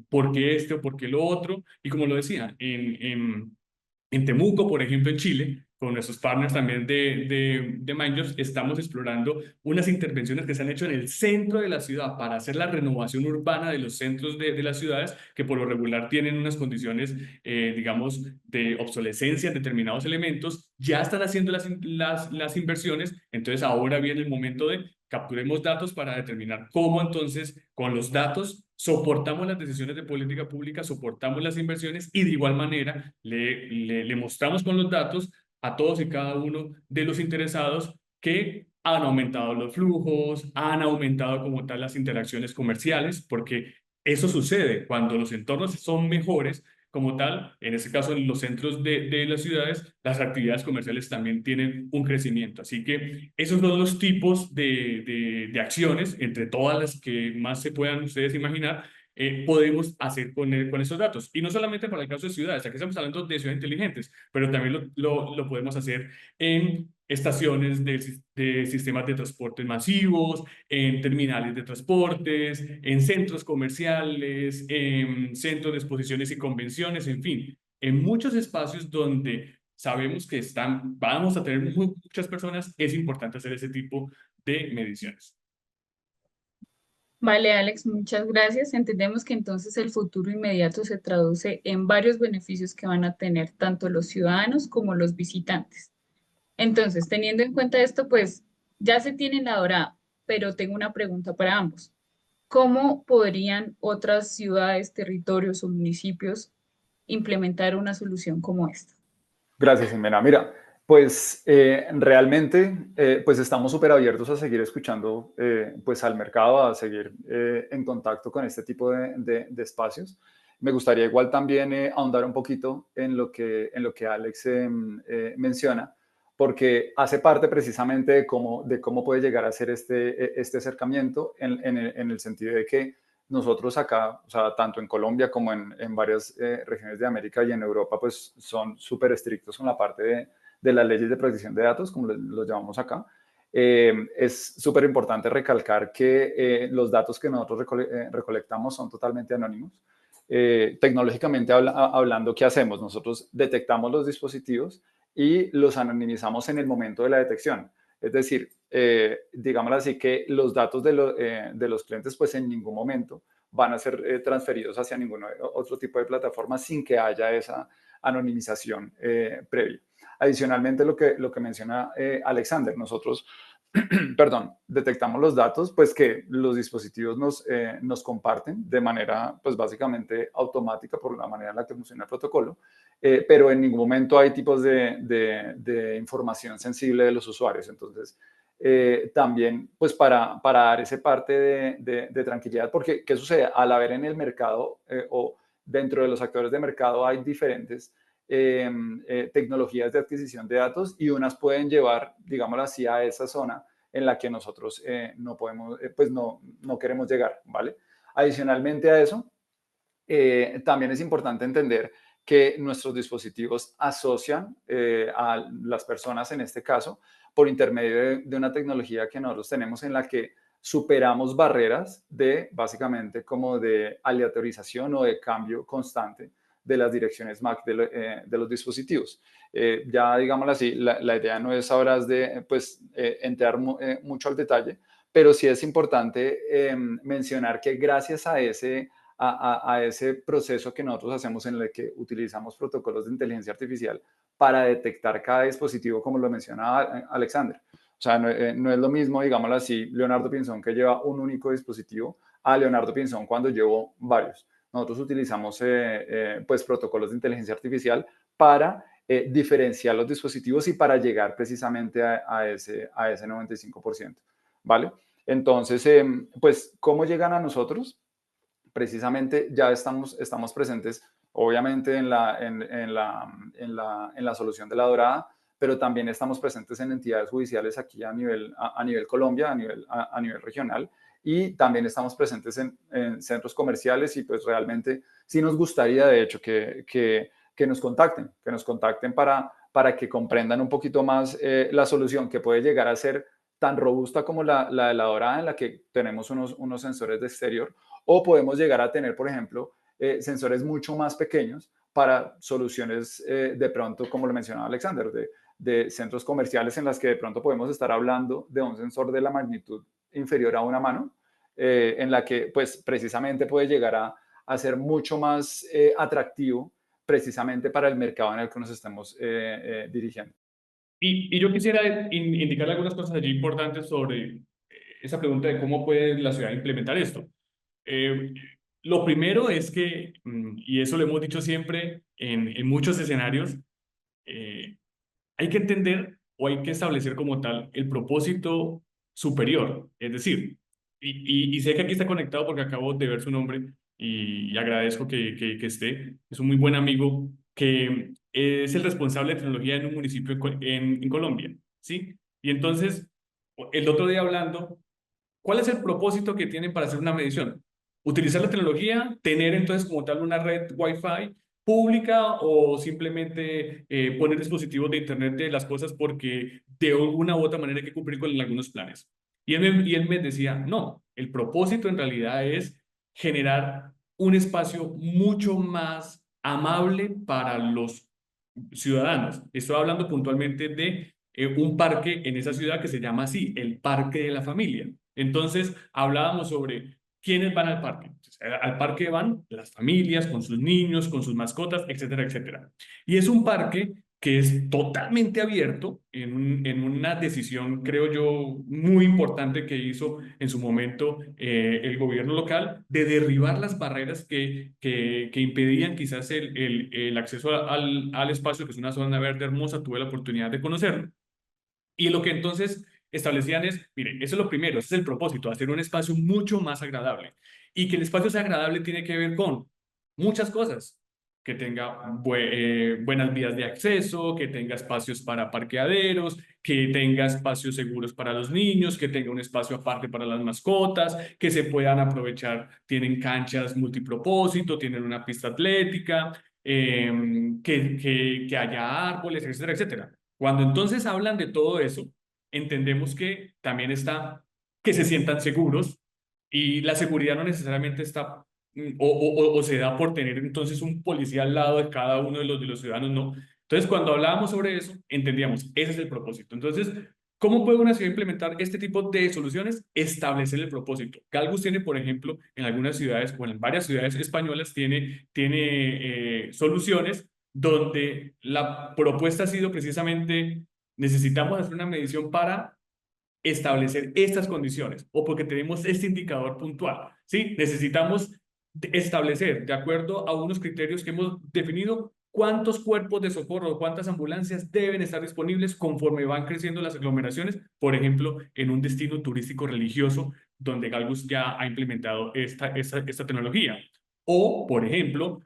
por qué este o por qué lo otro. Y como lo decía, en Temuco, por ejemplo, en Chile, con nuestros partners también de Minejobs, estamos explorando unas intervenciones que se han hecho en el centro de la ciudad para hacer la renovación urbana de los centros de las ciudades, que por lo regular tienen unas condiciones, digamos, de obsolescencia en determinados elementos. Ya están haciendo las inversiones, entonces ahora viene el momento de capturemos datos para determinar cómo entonces con los datos soportamos las decisiones de política pública, soportamos las inversiones y de igual manera le mostramos con los datos a todos y cada uno de los interesados que han aumentado los flujos, han aumentado como tal las interacciones comerciales, porque eso sucede cuando los entornos son mejores como tal. En este caso, en los centros de las ciudades, las actividades comerciales también tienen un crecimiento. Así que esos son los tipos de acciones, entre todas las que más se puedan ustedes imaginar, podemos hacer con esos datos. Y no solamente para el caso de ciudades, aquí estamos hablando de ciudades inteligentes, pero también lo podemos hacer en estaciones de sistemas de transporte masivos, en terminales de transportes, en centros comerciales, en centros de exposiciones y convenciones, en fin, en muchos espacios donde sabemos que vamos a tener muchas personas, es importante hacer ese tipo de mediciones. Vale, Alex, muchas gracias. Entendemos que entonces el futuro inmediato se traduce en varios beneficios que van a tener tanto los ciudadanos como los visitantes. Entonces, teniendo en cuenta esto, pues ya se tiene La Dorada, pero tengo una pregunta para ambos. ¿Cómo podrían otras ciudades, territorios o municipios implementar una solución como esta? Gracias, Jimena. Mira, pues realmente pues estamos súper abiertos a seguir escuchando pues al mercado, a seguir en contacto con este tipo de espacios. Me gustaría igual también ahondar un poquito en lo que Alex menciona, porque hace parte precisamente de cómo puede llegar a ser este acercamiento en el sentido de que nosotros acá, o sea, tanto en Colombia como en varias regiones de América y en Europa, pues son súper estrictos con la parte de las leyes de protección de datos, como los llamamos acá. Es súper importante recalcar que los datos que nosotros recolectamos son totalmente anónimos. Tecnológicamente hablando, ¿qué hacemos? Nosotros detectamos los dispositivos y los anonimizamos en el momento de la detección. Es decir, digámoslo así, que los datos de los clientes pues en ningún momento van a ser transferidos hacia ningún otro tipo de plataforma sin que haya esa anonimización previa. Adicionalmente, lo que menciona Alexander, nosotros perdón, detectamos los datos, pues que los dispositivos nos comparten de manera, pues básicamente automática por la manera en la que funciona el protocolo, pero en ningún momento hay tipos de información sensible de los usuarios. Entonces, también, pues para dar ese parte de tranquilidad, porque ¿qué sucede? Al haber en el mercado o dentro de los actores de mercado hay diferentes tecnologías de adquisición de datos y unas pueden llevar, digámoslo así, a esa zona en la que nosotros no podemos, pues no queremos llegar, ¿vale? Adicionalmente a eso, también es importante entender que nuestros dispositivos asocian a las personas, en este caso, por intermedio de una tecnología que nosotros tenemos en la que superamos barreras de, básicamente, como de aleatorización o de cambio constante de las direcciones MAC de los dispositivos. Ya, digámoslo así, la idea no es ahora de pues, entrar mucho al detalle, pero sí es importante mencionar que gracias a ese proceso que nosotros hacemos en el que utilizamos protocolos de inteligencia artificial para detectar cada dispositivo, como lo mencionaba Alexander. O sea, no es lo mismo, digámoslo así, Leonardo Pinzón que lleva un único dispositivo a Leonardo Pinzón cuando llevo varios. Nosotros utilizamos pues protocolos de inteligencia artificial para diferenciar los dispositivos y para llegar precisamente a ese 95%, ¿vale? Entonces, pues, ¿cómo llegan a nosotros? Precisamente ya estamos presentes, obviamente, en la solución de la Dorada, pero también estamos presentes en entidades judiciales aquí a nivel Colombia, a nivel regional, y también estamos presentes en centros comerciales y pues realmente sí nos gustaría, de hecho, que nos contacten para que comprendan un poquito más la solución que puede llegar a ser tan robusta como la de la Dorada, en la que tenemos unos sensores de exterior, o podemos llegar a tener, por ejemplo, sensores mucho más pequeños para soluciones de pronto, como lo mencionaba Alexander, de centros comerciales en las que de pronto podemos estar hablando de un sensor de la magnitud inferior a una mano, en la que pues precisamente puede llegar a ser mucho más atractivo precisamente para el mercado en el que nos estamos dirigiendo. Y yo quisiera indicar algunas cosas allí importantes sobre esa pregunta de cómo puede la ciudad implementar esto. Lo primero es que, y eso lo hemos dicho siempre en muchos escenarios, hay que entender o hay que establecer como tal el propósito superior. Es decir, y sé que aquí está conectado porque acabo de ver su nombre y agradezco que esté. Es un muy buen amigo que es el responsable de tecnología en un municipio en Colombia, ¿sí? Y entonces, el otro día hablando, ¿cuál es el propósito que tienen para hacer una medición? Utilizar la tecnología, tener entonces como tal una red Wi-Fi pública o simplemente poner dispositivos de Internet de las cosas porque de alguna u otra manera hay que cumplir con algunos planes. Y él me decía, no, el propósito en realidad es generar un espacio mucho más amable para los ciudadanos. Estoy hablando puntualmente de un parque en esa ciudad que se llama así, el Parque de la Familia. Entonces, hablábamos sobre quiénes van al parque. Entonces, al parque van las familias, con sus niños, con sus mascotas, etcétera, etcétera. Y es un parque que es totalmente abierto en una decisión, creo yo, muy importante que hizo en su momento el gobierno local de derribar las barreras que impedían quizás el acceso al espacio, que es una zona verde hermosa. Tuve la oportunidad de conocerlo. Y lo que entonces establecían es, mire, eso es lo primero, ese es el propósito, hacer un espacio mucho más agradable. Y que el espacio sea agradable tiene que ver con muchas cosas, que tenga buenas vías de acceso, que tenga espacios para parqueaderos, que tenga espacios seguros para los niños, que tenga un espacio aparte para las mascotas, que se puedan aprovechar, tienen canchas multipropósito, tienen una pista atlética, que haya árboles, etcétera, etcétera. Cuando entonces hablan de todo eso, entendemos que también está que se sientan seguros, y la seguridad no necesariamente está o se da por tener entonces un policía al lado de cada uno de los ciudadanos, no. Entonces, cuando hablábamos sobre eso, entendíamos, ese es el propósito. Entonces, ¿cómo puede una ciudad implementar este tipo de soluciones? Establecer el propósito. Galgus tiene, por ejemplo, en algunas ciudades, bueno, en varias ciudades españolas, tiene soluciones donde la propuesta ha sido precisamente, necesitamos hacer una medición para establecer estas condiciones o porque tenemos este indicador puntual, ¿sí? Necesitamos establecer, de acuerdo a unos criterios que hemos definido, cuántos cuerpos de socorro, cuántas ambulancias deben estar disponibles conforme van creciendo las aglomeraciones, por ejemplo, en un destino turístico religioso donde Galgus ya ha implementado esta tecnología. O, por ejemplo,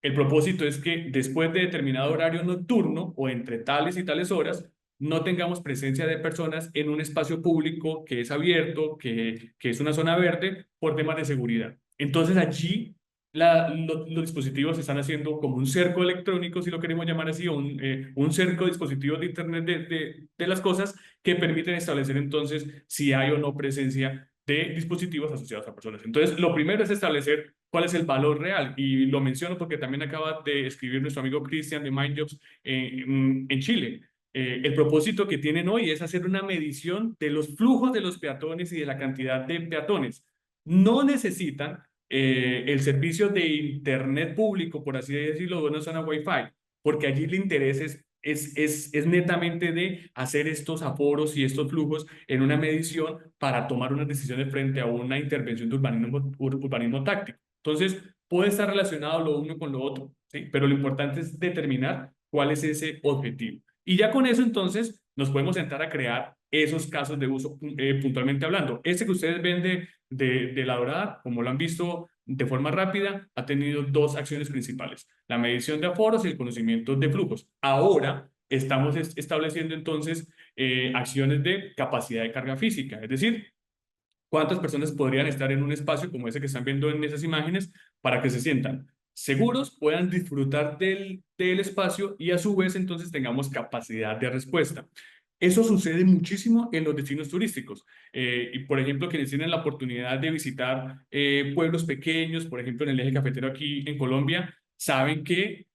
el propósito es que después de determinado horario nocturno o entre tales y tales horas, no tengamos presencia de personas en un espacio público que es abierto, que es una zona verde, por temas de seguridad. Entonces allí los dispositivos están haciendo como un cerco electrónico, si lo queremos llamar así, o un cerco de dispositivos de Internet de las cosas que permiten establecer entonces si hay o no presencia de dispositivos asociados a personas. Entonces, lo primero es establecer cuál es el valor real. Y lo menciono porque también acaba de escribir nuestro amigo Cristian de MindJobs en Chile. El propósito que tienen hoy es hacer una medición de los flujos de los peatones y de la cantidad de peatones. No necesitan el servicio de Internet público, por así decirlo, de una zona Wi-Fi, porque allí el interés es netamente de hacer estos aforos y estos flujos en una medición para tomar unas decisiones frente a una intervención de urbanismo táctico. Entonces, puede estar relacionado lo uno con lo otro, ¿sí? Pero lo importante es determinar cuál es ese objetivo. Y ya con eso, entonces, nos podemos sentar a crear esos casos de uso puntualmente hablando. Este que ustedes ven de La Dorada, como lo han visto de forma rápida, ha tenido dos acciones principales: la medición de aforos y el conocimiento de flujos. Ahora estamos estableciendo entonces acciones de capacidad de carga física, es decir, cuántas personas podrían estar en un espacio como ese que están viendo en esas imágenes para que se sientan seguros, puedan disfrutar del espacio y a su vez entonces tengamos capacidad de respuesta. Eso sucede muchísimo en los destinos turísticos. Y por ejemplo, quienes tienen la oportunidad de visitar pueblos pequeños, por ejemplo, en el eje cafetero aquí en Colombia, saben que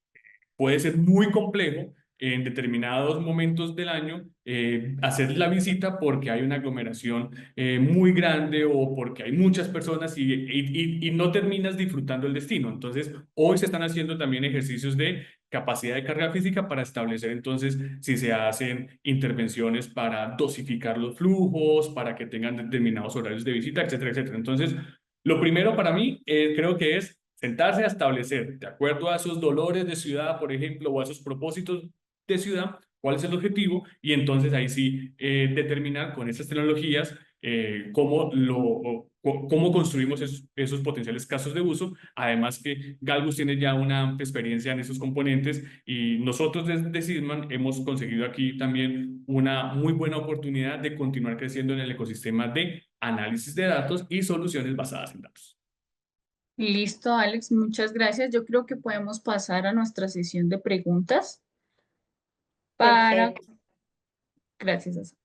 puede ser muy complejo en determinados momentos del año hacer la visita porque hay una aglomeración muy grande o porque hay muchas personas y no terminas disfrutando el destino. Entonces, hoy se están haciendo también ejercicios de capacidad de carga física para establecer entonces si se hacen intervenciones para dosificar los flujos, para que tengan determinados horarios de visita, etcétera, etcétera. Entonces, lo primero para mí creo que es sentarse a establecer, de acuerdo a esos dolores de ciudad, por ejemplo, o a esos propósitos de ciudad, cuál es el objetivo y entonces ahí sí determinar con esas tecnologías cómo construimos esos potenciales casos de uso. Además que Galgus tiene ya una amplia experiencia en esos componentes y nosotros desde Sysman hemos conseguido aquí también una muy buena oportunidad de continuar creciendo en el ecosistema de análisis de datos y soluciones basadas en datos. Listo, Alex, muchas gracias. Yo creo que podemos pasar a nuestra sesión de preguntas para... Perfecto. Gracias. Asa.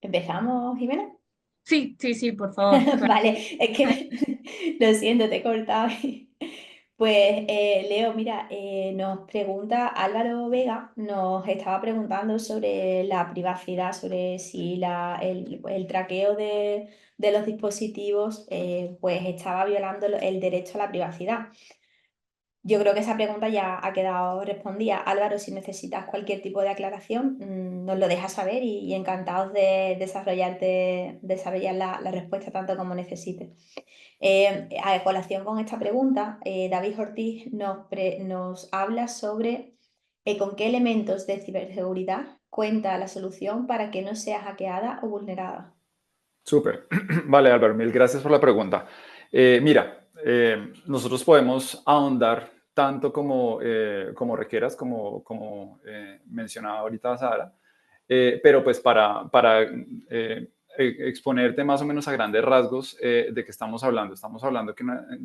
¿Empezamos, Jimena? Sí, sí, sí, por favor. Vale, es que lo siento, te he cortado. Pues Leo, mira, nos pregunta Álvaro Vega, nos estaba preguntando sobre la privacidad, sobre si el traqueo de los dispositivos pues estaba violando el derecho a la privacidad. Yo creo que esa pregunta ya ha quedado respondida. Álvaro, si necesitas cualquier tipo de aclaración, nos lo dejas saber y encantados de desarrollar la respuesta tanto como necesites. A colación con esta pregunta, David Ortiz nos habla sobre con qué elementos de ciberseguridad cuenta la solución para que no sea hackeada o vulnerada. Súper. Vale, Álvaro, mil gracias por la pregunta. Mira, nosotros podemos ahondar tanto como requieras, como mencionaba ahorita Sara, pero pues para exponerte más o menos a grandes rasgos de qué estamos hablando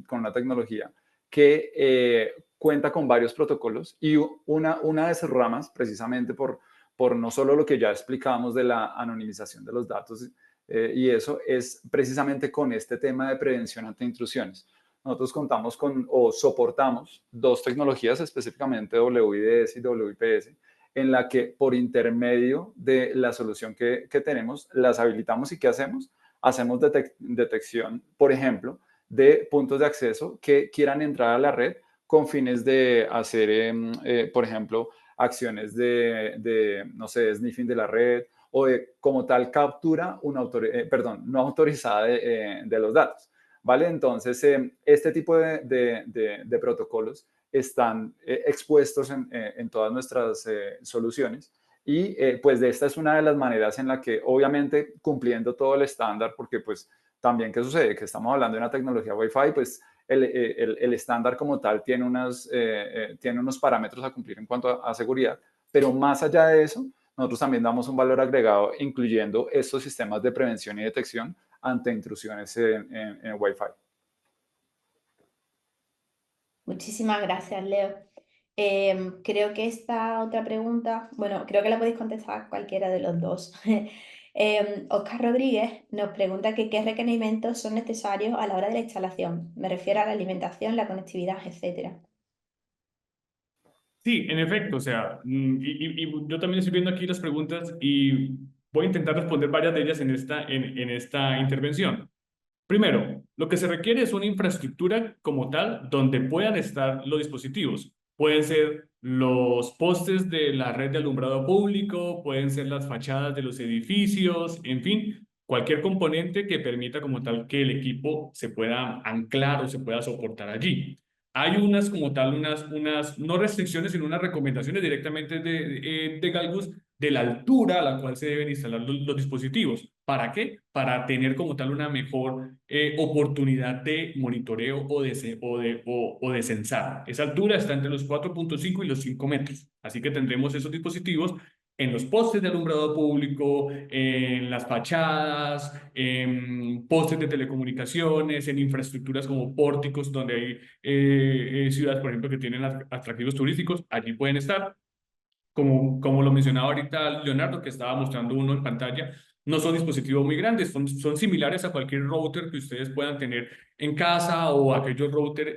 con una tecnología que cuenta con varios protocolos y una de sus ramas, precisamente por no solo lo que ya explicábamos de la anonimización de los datos, y eso es precisamente con este tema de prevención ante intrusiones. Nosotros contamos con o soportamos dos tecnologías, específicamente WIDS y WIPS, en la que por intermedio de la solución que tenemos, las habilitamos. ¿Y qué hacemos? Hacemos detección, por ejemplo, de puntos de acceso que quieran entrar a la red con fines de hacer, por ejemplo, acciones no sé, sniffing de la red o de, como tal, captura no autorizada de los datos. ¿Vale? Entonces, este tipo de protocolos están expuestos en todas nuestras soluciones. Y pues de esta es una de las maneras en la que, obviamente, cumpliendo todo el estándar, porque pues también, ¿qué sucede? Que estamos hablando de una tecnología Wi-Fi, pues el estándar como tal tiene unos parámetros a cumplir en cuanto a seguridad, pero más allá de eso, nosotros también damos un valor agregado, incluyendo estos sistemas de prevención y detección ante intrusiones en Wi-Fi. Muchísimas gracias, Leo. Creo que esta otra pregunta, bueno, creo que la podéis contestar cualquiera de los dos. Oscar Rodríguez nos pregunta que qué requerimientos son necesarios a la hora de la instalación. Me refiero a la alimentación, la conectividad, etcétera. Sí, en efecto, o sea, y yo también estoy viendo aquí las preguntas y voy a intentar responder varias de ellas en esta intervención. Primero, lo que se requiere es una infraestructura como tal donde puedan estar los dispositivos. Pueden ser los postes de la red de alumbrado público, pueden ser las fachadas de los edificios, en fin, cualquier componente que permita como tal que el equipo se pueda anclar o se pueda soportar allí. Hay unas como tal, no restricciones, sino unas recomendaciones directamente de Galgus de la altura a la cual se deben instalar los dispositivos. ¿Para qué? Para tener como tal una mejor oportunidad de monitoreo o de censar. Esa altura está entre los 4.5 y los 5 metros. Así que tendremos esos dispositivos en los postes de alumbrado público, en las fachadas, en postes de telecomunicaciones, en infraestructuras como pórticos donde hay ciudades, por ejemplo, que tienen atractivos turísticos. Allí pueden estar. Como lo mencionaba ahorita Leonardo, que estaba mostrando uno en pantalla, no son dispositivos muy grandes, son similares a cualquier router que ustedes puedan tener en casa o aquellos routers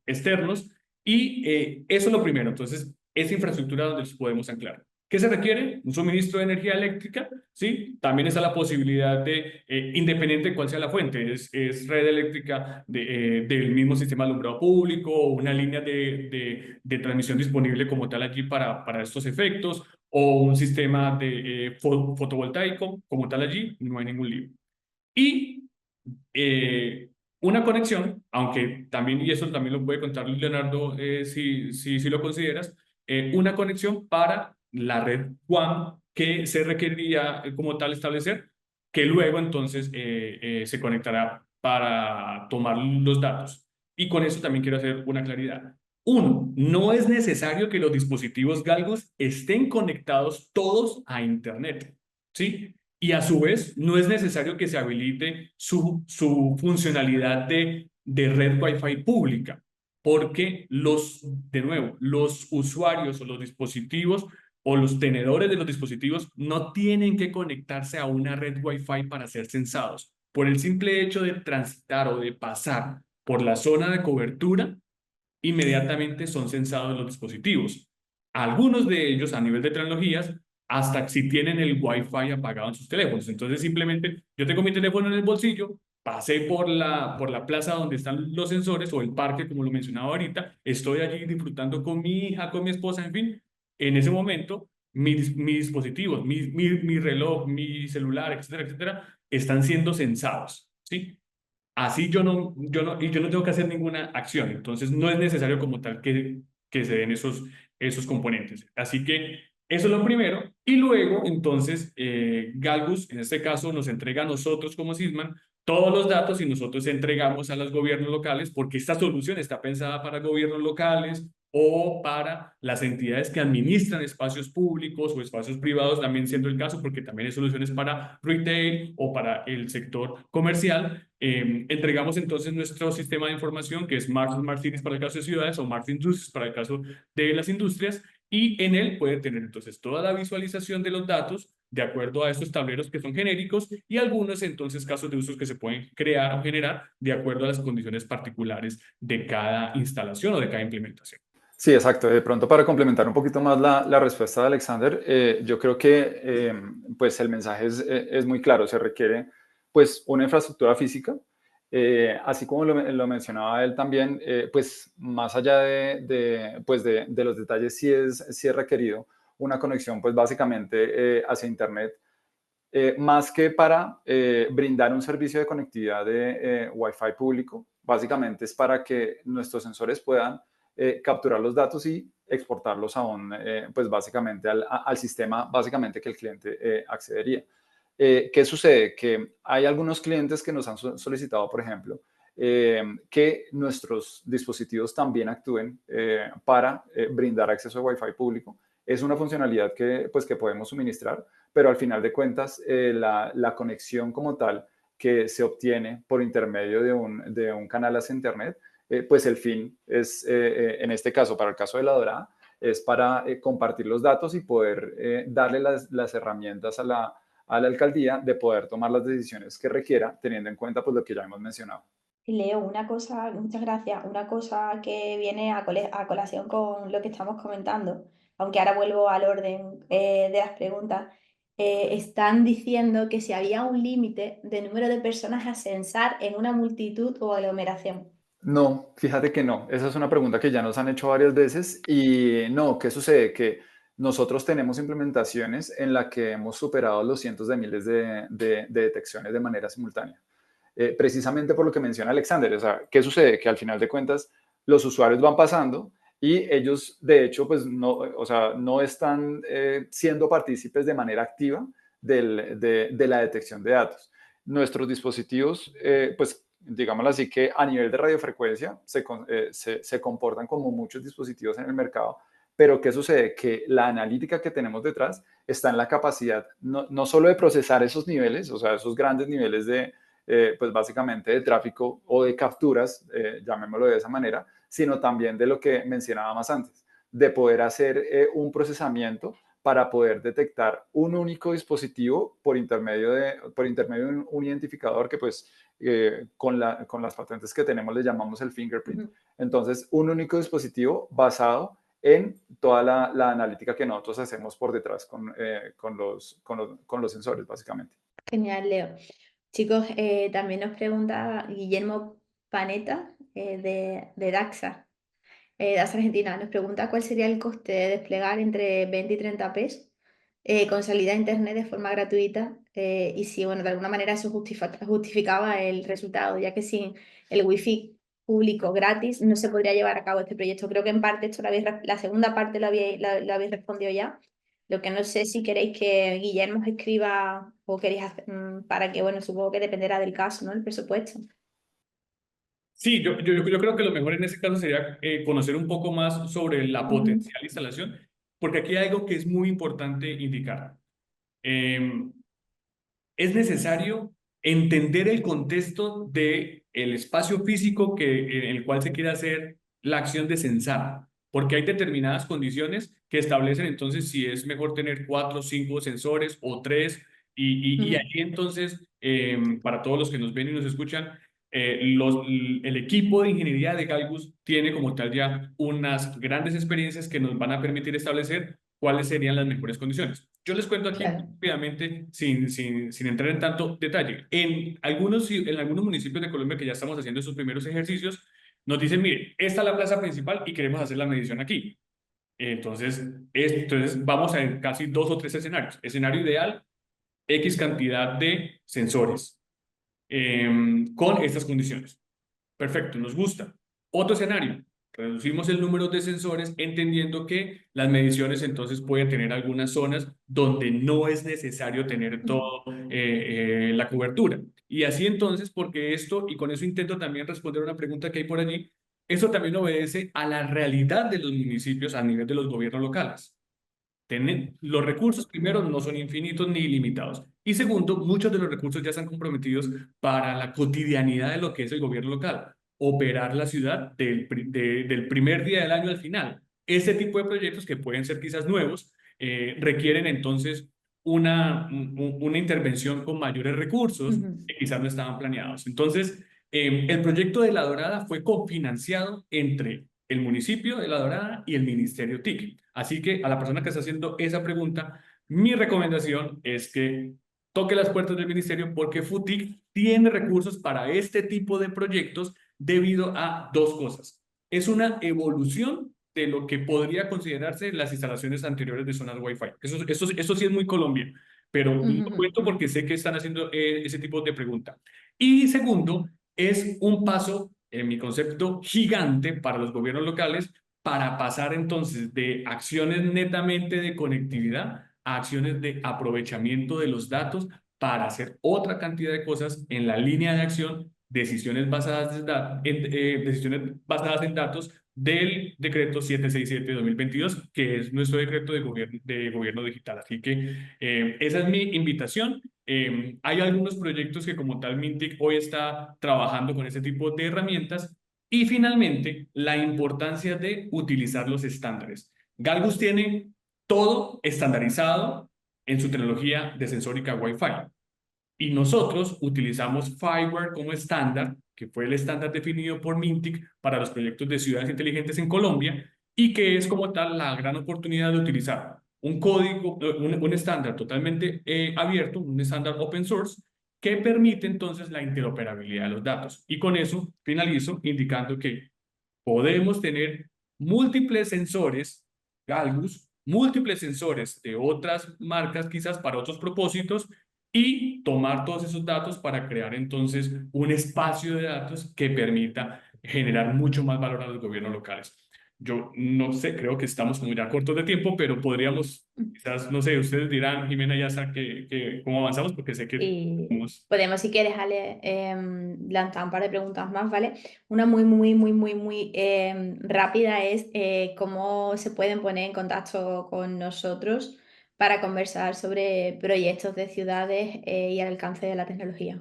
externos. Y eso es lo primero. Entonces, esa infraestructura donde los podemos anclar. ¿Qué se requiere? Un suministro de energía eléctrica, ¿sí? También está la posibilidad de, independiente de cuál sea la fuente, es red eléctrica del mismo sistema de alumbrado público o una línea de transmisión disponible como tal allí para estos efectos o un sistema de fotovoltaico como tal allí, no hay ningún lío. Y una conexión, aunque también, y eso también lo puede contar Leonardo si lo consideras, una conexión para la red WAN que se requeriría como tal establecer, que luego entonces se conectará para tomar los datos. Y con eso también quiero hacer una claridad. Uno, no es necesario que los dispositivos Galgos estén conectados todos a Internet, ¿sí? Y a su vez, no es necesario que se habilite su funcionalidad de red Wi-Fi pública, porque de nuevo, los usuarios o los dispositivos o los tenedores de los dispositivos no tienen que conectarse a una red Wi-Fi para ser censados. Por el simple hecho de transitar o de pasar por la zona de cobertura, inmediatamente son censados los dispositivos. Algunos de ellos, a nivel de tecnologías, hasta si tienen el Wi-Fi apagado en sus teléfonos. Entonces, simplemente, yo tengo mi teléfono en el bolsillo, pasé por la plaza donde están los sensores o el parque, como lo mencionaba ahorita, estoy allí disfrutando con mi hija, con mi esposa, en fin. En ese momento, mis dispositivos, mi reloj, mi celular, etcétera, etcétera, están siendo censados, ¿sí? Así yo no tengo que hacer ninguna acción, entonces no es necesario como tal que se den esos componentes. Así que eso es lo primero. Y luego, entonces, Galgus, en este caso, nos entrega a nosotros como Sysman todos los datos y nosotros entregamos a los gobiernos locales, porque esta solución está pensada para gobiernos locales o para las entidades que administran espacios públicos o espacios privados, también siendo el caso, porque también hay soluciones para retail o para el sector comercial. Entregamos entonces nuestro sistema de información, que es Smart Cities para el caso de ciudades o Smart Industries para el caso de las industrias, y en él puede tener entonces toda la visualización de los datos de acuerdo a estos tableros que son genéricos y algunos entonces casos de usos que se pueden crear o generar de acuerdo a las condiciones particulares de cada instalación o de cada implementación. Sí, exacto. De pronto, para complementar un poquito más la respuesta de Alexander, yo creo que pues el mensaje es muy claro. Se requiere pues una infraestructura física, así como lo mencionaba él también, pues más allá pues de los detalles, sí es requerido una conexión pues básicamente hacia Internet, más que para brindar un servicio de conectividad de Wi-Fi público. Básicamente es para que nuestros sensores puedan capturar los datos y exportarlos pues básicamente al sistema básicamente que el cliente accedería. ¿Qué sucede? Que hay algunos clientes que nos han solicitado, por ejemplo, que nuestros dispositivos también actúen para brindar acceso a Wi-Fi público. Es una funcionalidad que podemos suministrar, pero al final de cuentas la conexión como tal que se obtiene por intermedio de un canal hacia Internet, pues el fin es, en este caso, para el caso de La Dorada, es para compartir los datos y poder darle las herramientas a la alcaldía de poder tomar las decisiones que requiera, teniendo en cuenta pues lo que ya hemos mencionado. Leo, una cosa, muchas gracias, una cosa que viene a colación con lo que estamos comentando, aunque ahora vuelvo al orden de las preguntas. Están diciendo que si había un límite de número de personas a censar en una multitud o aglomeración. No, fíjate que no. Esa es una pregunta que ya nos han hecho varias veces y no, ¿qué sucede? Que nosotros tenemos implementaciones en la que hemos superado los cientos de miles de detecciones de manera simultánea. Precisamente por lo que menciona Alexander. O sea, ¿qué sucede? Que al final de cuentas los usuarios van pasando y ellos, de hecho, pues no, o sea, no están siendo partícipes de manera activa de la detección de datos. Nuestros dispositivos, pues digámoslo así, que a nivel de radiofrecuencia se comportan como muchos dispositivos en el mercado, pero ¿qué sucede? Que la analítica que tenemos detrás está en la capacidad no solo de procesar esos niveles, o sea, esos grandes niveles pues básicamente de tráfico o de capturas, llamémoslo de esa manera, sino también de lo que mencionaba más antes, de poder hacer un procesamiento para poder detectar un único dispositivo por intermedio de un identificador que pues con las patentes que tenemos le llamamos el fingerprint. Entonces, un único dispositivo basado en toda la analítica que nosotros hacemos por detrás con los sensores, básicamente. Genial, Leo. Chicos, también nos pregunta Guillermo Panetta de Daxa. Daxa Argentina nos pregunta cuál sería el coste de desplegar entre 20 y 30 Pes con salida a internet de forma gratuita y si, bueno, de alguna manera eso justificaba el resultado, ya que sin el wifi público gratis no se podría llevar a cabo este proyecto. Creo que en parte esto la segunda parte lo habéis respondido ya. Lo que no sé si queréis que Guillermo os escriba o queréis hacer, para que, bueno, supongo que dependerá del caso, ¿no? El presupuesto. Sí, yo creo que lo mejor en ese caso sería conocer un poco más sobre la potencial instalación, porque aquí hay algo que es muy importante indicar. Es necesario entender el contexto del espacio físico en el cual se quiere hacer la acción de censar, porque hay determinadas condiciones que establecen entonces si es mejor tener 4 o 5 sensores o 3, y allí entonces, para todos los que nos ven y nos escuchan, el equipo de ingeniería de Galgus tiene como tal ya unas grandes experiencias que nos van a permitir establecer cuáles serían las mejores condiciones. Yo les cuento aquí Claro. rápidamente, sin entrar en tanto detalle. En algunos municipios de Colombia que ya estamos haciendo esos primeros ejercicios, nos dicen, mire, esta es la plaza principal y queremos hacer la medición aquí. Entonces vamos a ver casi 2 o 3 escenarios. Escenario ideal, X cantidad de sensores con estas condiciones. Perfecto, nos gusta. Otro escenario, reducimos el número de sensores entendiendo que las mediciones entonces pueden tener algunas zonas donde no es necesario tener toda la cobertura. Y así entonces, porque esto, y con eso intento también responder una pregunta que hay por allí, eso también obedece a la realidad de los municipios a nivel de los gobiernos locales. Los recursos, primero, no son infinitos ni ilimitados. Y segundo, muchos de los recursos ya están comprometidos para la cotidianidad de lo que es el gobierno local. Operar la ciudad del primer día del año al final. Este tipo de proyectos que pueden ser quizás nuevos, requieren entonces una intervención con mayores recursos Ujú. que quizás no estaban planeados. Entonces, el proyecto de La Dorada fue cofinanciado entre el municipio de La Dorada y el Ministerio TIC. Así que a la persona que está haciendo esa pregunta, mi recomendación es que toque las puertas del ministerio porque FUTIC tiene recursos para este tipo de proyectos debido a dos cosas. Es una evolución de lo que podría considerarse las instalaciones anteriores de zonas Wi-Fi. Eso sí es muy Colombia, pero lo Ujú, cuento porque sé que están haciendo ese tipo de pregunta. Y segundo, es un paso, en mi concepto, gigante para los gobiernos locales para pasar entonces de acciones netamente de conectividad a acciones de aprovechamiento de los datos para hacer otra cantidad de cosas en la línea de acción, decisiones basadas en datos del decreto 767 de 2022, que es nuestro decreto de gobierno digital. Así que esa es mi invitación. Hay algunos proyectos que como tal Mintic hoy está trabajando con ese tipo de herramientas. Y finalmente, la importancia de utilizar los estándares. Galgus tiene todo estandarizado en su tecnología de sensórica Wi-Fi. Y nosotros utilizamos FireWire como estándar, que fue el estándar definido por Mintic para los proyectos de ciudades inteligentes en Colombia, y que es como tal la gran oportunidad de utilizar un código, un estándar totalmente abierto, un estándar open source, que permite entonces la interoperabilidad de los datos. Y con eso finalizo indicando que podemos tener múltiples sensores, Galgus, múltiples sensores de otras marcas quizás para otros propósitos y tomar todos esos datos para crear entonces un espacio de datos que permita generar mucho más valor a los gobiernos locales. Yo no sé, creo que estamos como ya cortos de tiempo, pero podríamos, quizás, no sé, ustedes dirán, Jimena, ya sabe cómo avanzamos, porque sé que Y tenemos... podemos, si quieres, Ale, lanzar un par de preguntas más, ¿vale? Una muy rápida es cómo se pueden poner en contacto con nosotros para conversar sobre proyectos de ciudades y el alcance de la tecnología.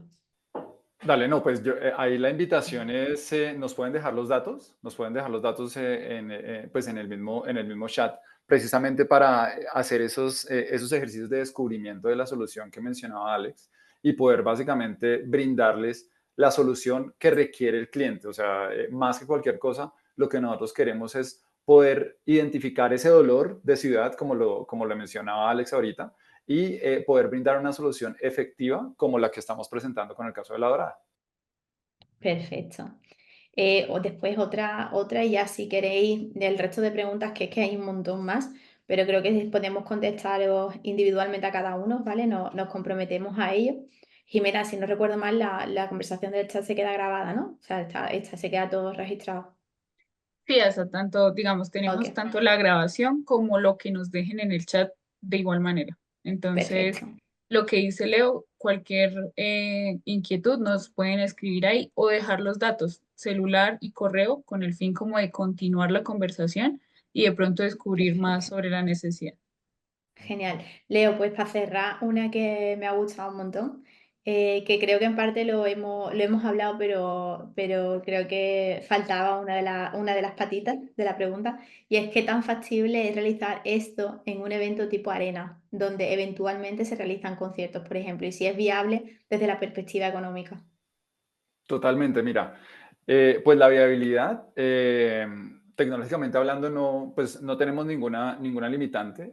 Dale, no, pues ahí la invitación es, nos pueden dejar los datos, pues en el mismo chat, precisamente para hacer esos ejercicios de descubrimiento de la solución que mencionaba Alex y poder básicamente brindarles la solución que requiere el cliente. O sea, más que cualquier cosa, lo que nosotros queremos es poder identificar ese dolor de ciudad, como lo mencionaba Alex ahorita, y poder brindar una solución efectiva como la que estamos presentando con el caso de La Dorada. Perfecto. O después otra, y ya si queréis, del resto de preguntas, que es que hay un montón más, pero creo que podemos contestaros individualmente a cada uno, ¿vale? Nos comprometemos a ello. Jimena, si no recuerdo mal, la conversación del chat se queda grabada, ¿no? O sea, esta se queda todo registrado. Sí, hasta tanto, digamos, tenemos Ok, tanto la grabación como lo que nos dejen en el chat de igual manera. Entonces, perfecto. lo que dice Leo, cualquier inquietud nos pueden escribir ahí o dejar los datos, celular y correo, con el fin como de continuar la conversación y de pronto descubrir más Perfecto. sobre la necesidad. Genial. Leo, pues para cerrar, una que me ha gustado un montón, que creo que en parte lo hemos hablado, pero creo que faltaba una de las patitas de la pregunta, y es qué tan factible es realizar esto en un evento tipo arena, donde eventualmente se realizan conciertos, por ejemplo, y si es viable desde la perspectiva económica. Totalmente, mira, pues la viabilidad, tecnológicamente hablando, no, pues no tenemos ninguna limitante.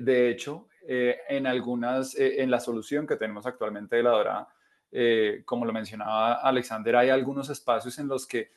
De hecho, en la solución que tenemos actualmente de la Dorada, como lo mencionaba Alexander, hay algunos espacios en los que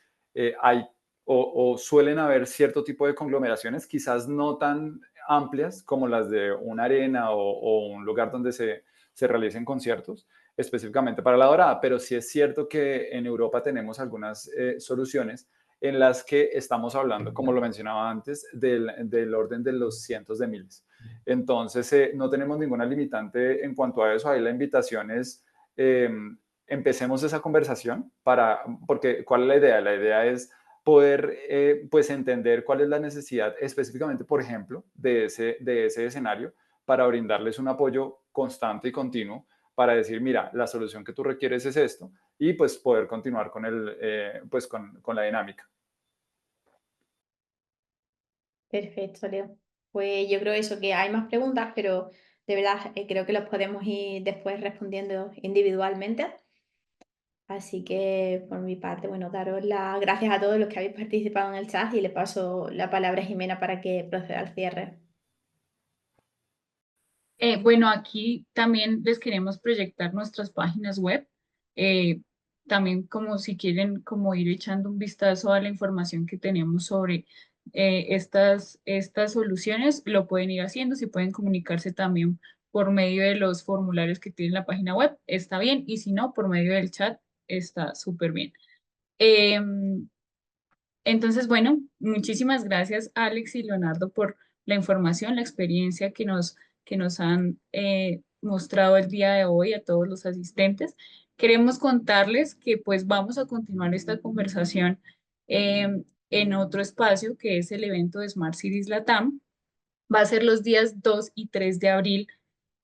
hay o suelen haber cierto tipo de conglomeraciones, quizás no tan amplias como las de una arena o un lugar donde se realicen conciertos específicamente para la dorada, pero sí es cierto que en Europa tenemos algunas soluciones en las que estamos hablando, como lo mencionaba antes, del orden de los cientos de miles. Entonces, no tenemos ninguna limitante en cuanto a eso. Ahí la invitación es, eh, empecemos esa conversación porque ¿cuál es la idea? La idea es poder pues entender cuál es la necesidad específicamente, por ejemplo, de ese escenario para brindarles un apoyo constante y continuo para decir, mira, la solución que tú requieres es esto, y pues poder continuar con la dinámica. Perfecto, Leo. Pues yo creo eso, que hay más preguntas, pero de verdad creo que los podemos ir después respondiendo individualmente. Así que por mi parte, bueno, daros las gracias a todos los que habéis participado en el chat y le paso la palabra a Jimena para que proceda al cierre. Bueno, aquí también les queremos proyectar nuestras páginas web. eh, También como si quieren como ir echando un vistazo a la información que tenemos sobre estas soluciones, lo pueden ir haciendo. Si pueden comunicarse también por medio de los formularios que tiene la página web, está bien. Y si no, por medio del chat, está súper bien. Em, entonces, bueno, muchísimas gracias Alex y Leonardo por la información, la experiencia que nos han mostrado el día de hoy a todos los asistentes. Queremos contarles que pues vamos a continuar esta conversación en otro espacio que es el evento de Smart Cities Latam. Va a ser los días 2 y 3 de abril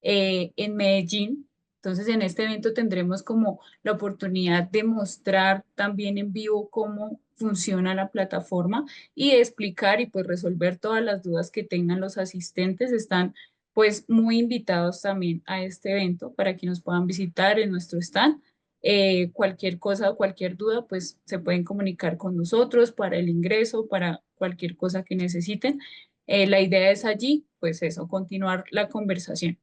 en Medellín. Entonces, en este evento tendremos como la oportunidad de mostrar también en vivo cómo funciona la plataforma y de explicar y pues resolver todas las dudas que tengan los asistentes. Están pues muy invitados también a este evento para que nos puedan visitar en nuestro stand. Cualquier cosa o cualquier duda, pues se pueden comunicar con nosotros para el ingreso, para cualquier cosa que necesiten. La idea es allí, pues eso, continuar la conversación.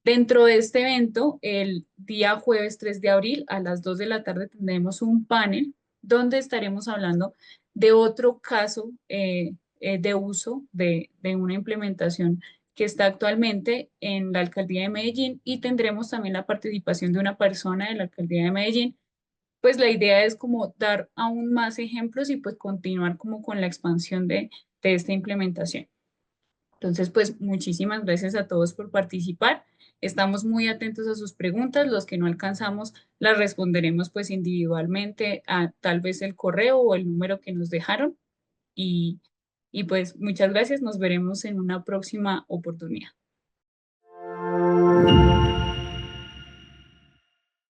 Dentro de este evento, el día jueves 3 de abril a las 2 de la tarde tendremos un panel donde estaremos hablando de otro caso de uso de una implementación que está actualmente en la alcaldía de Medellín y tendremos también la participación de una persona de la alcaldía de Medellín. Pues la idea es como dar aún más ejemplos y pues continuar como con la expansión de esta implementación. Entonces, pues muchísimas gracias a todos por participar. Estamos muy atentos a sus preguntas. Los que no alcanzamos las responderemos pues individualmente a tal vez el correo o el número que nos dejaron. Y, y pues muchas gracias. Nos veremos en una próxima oportunidad.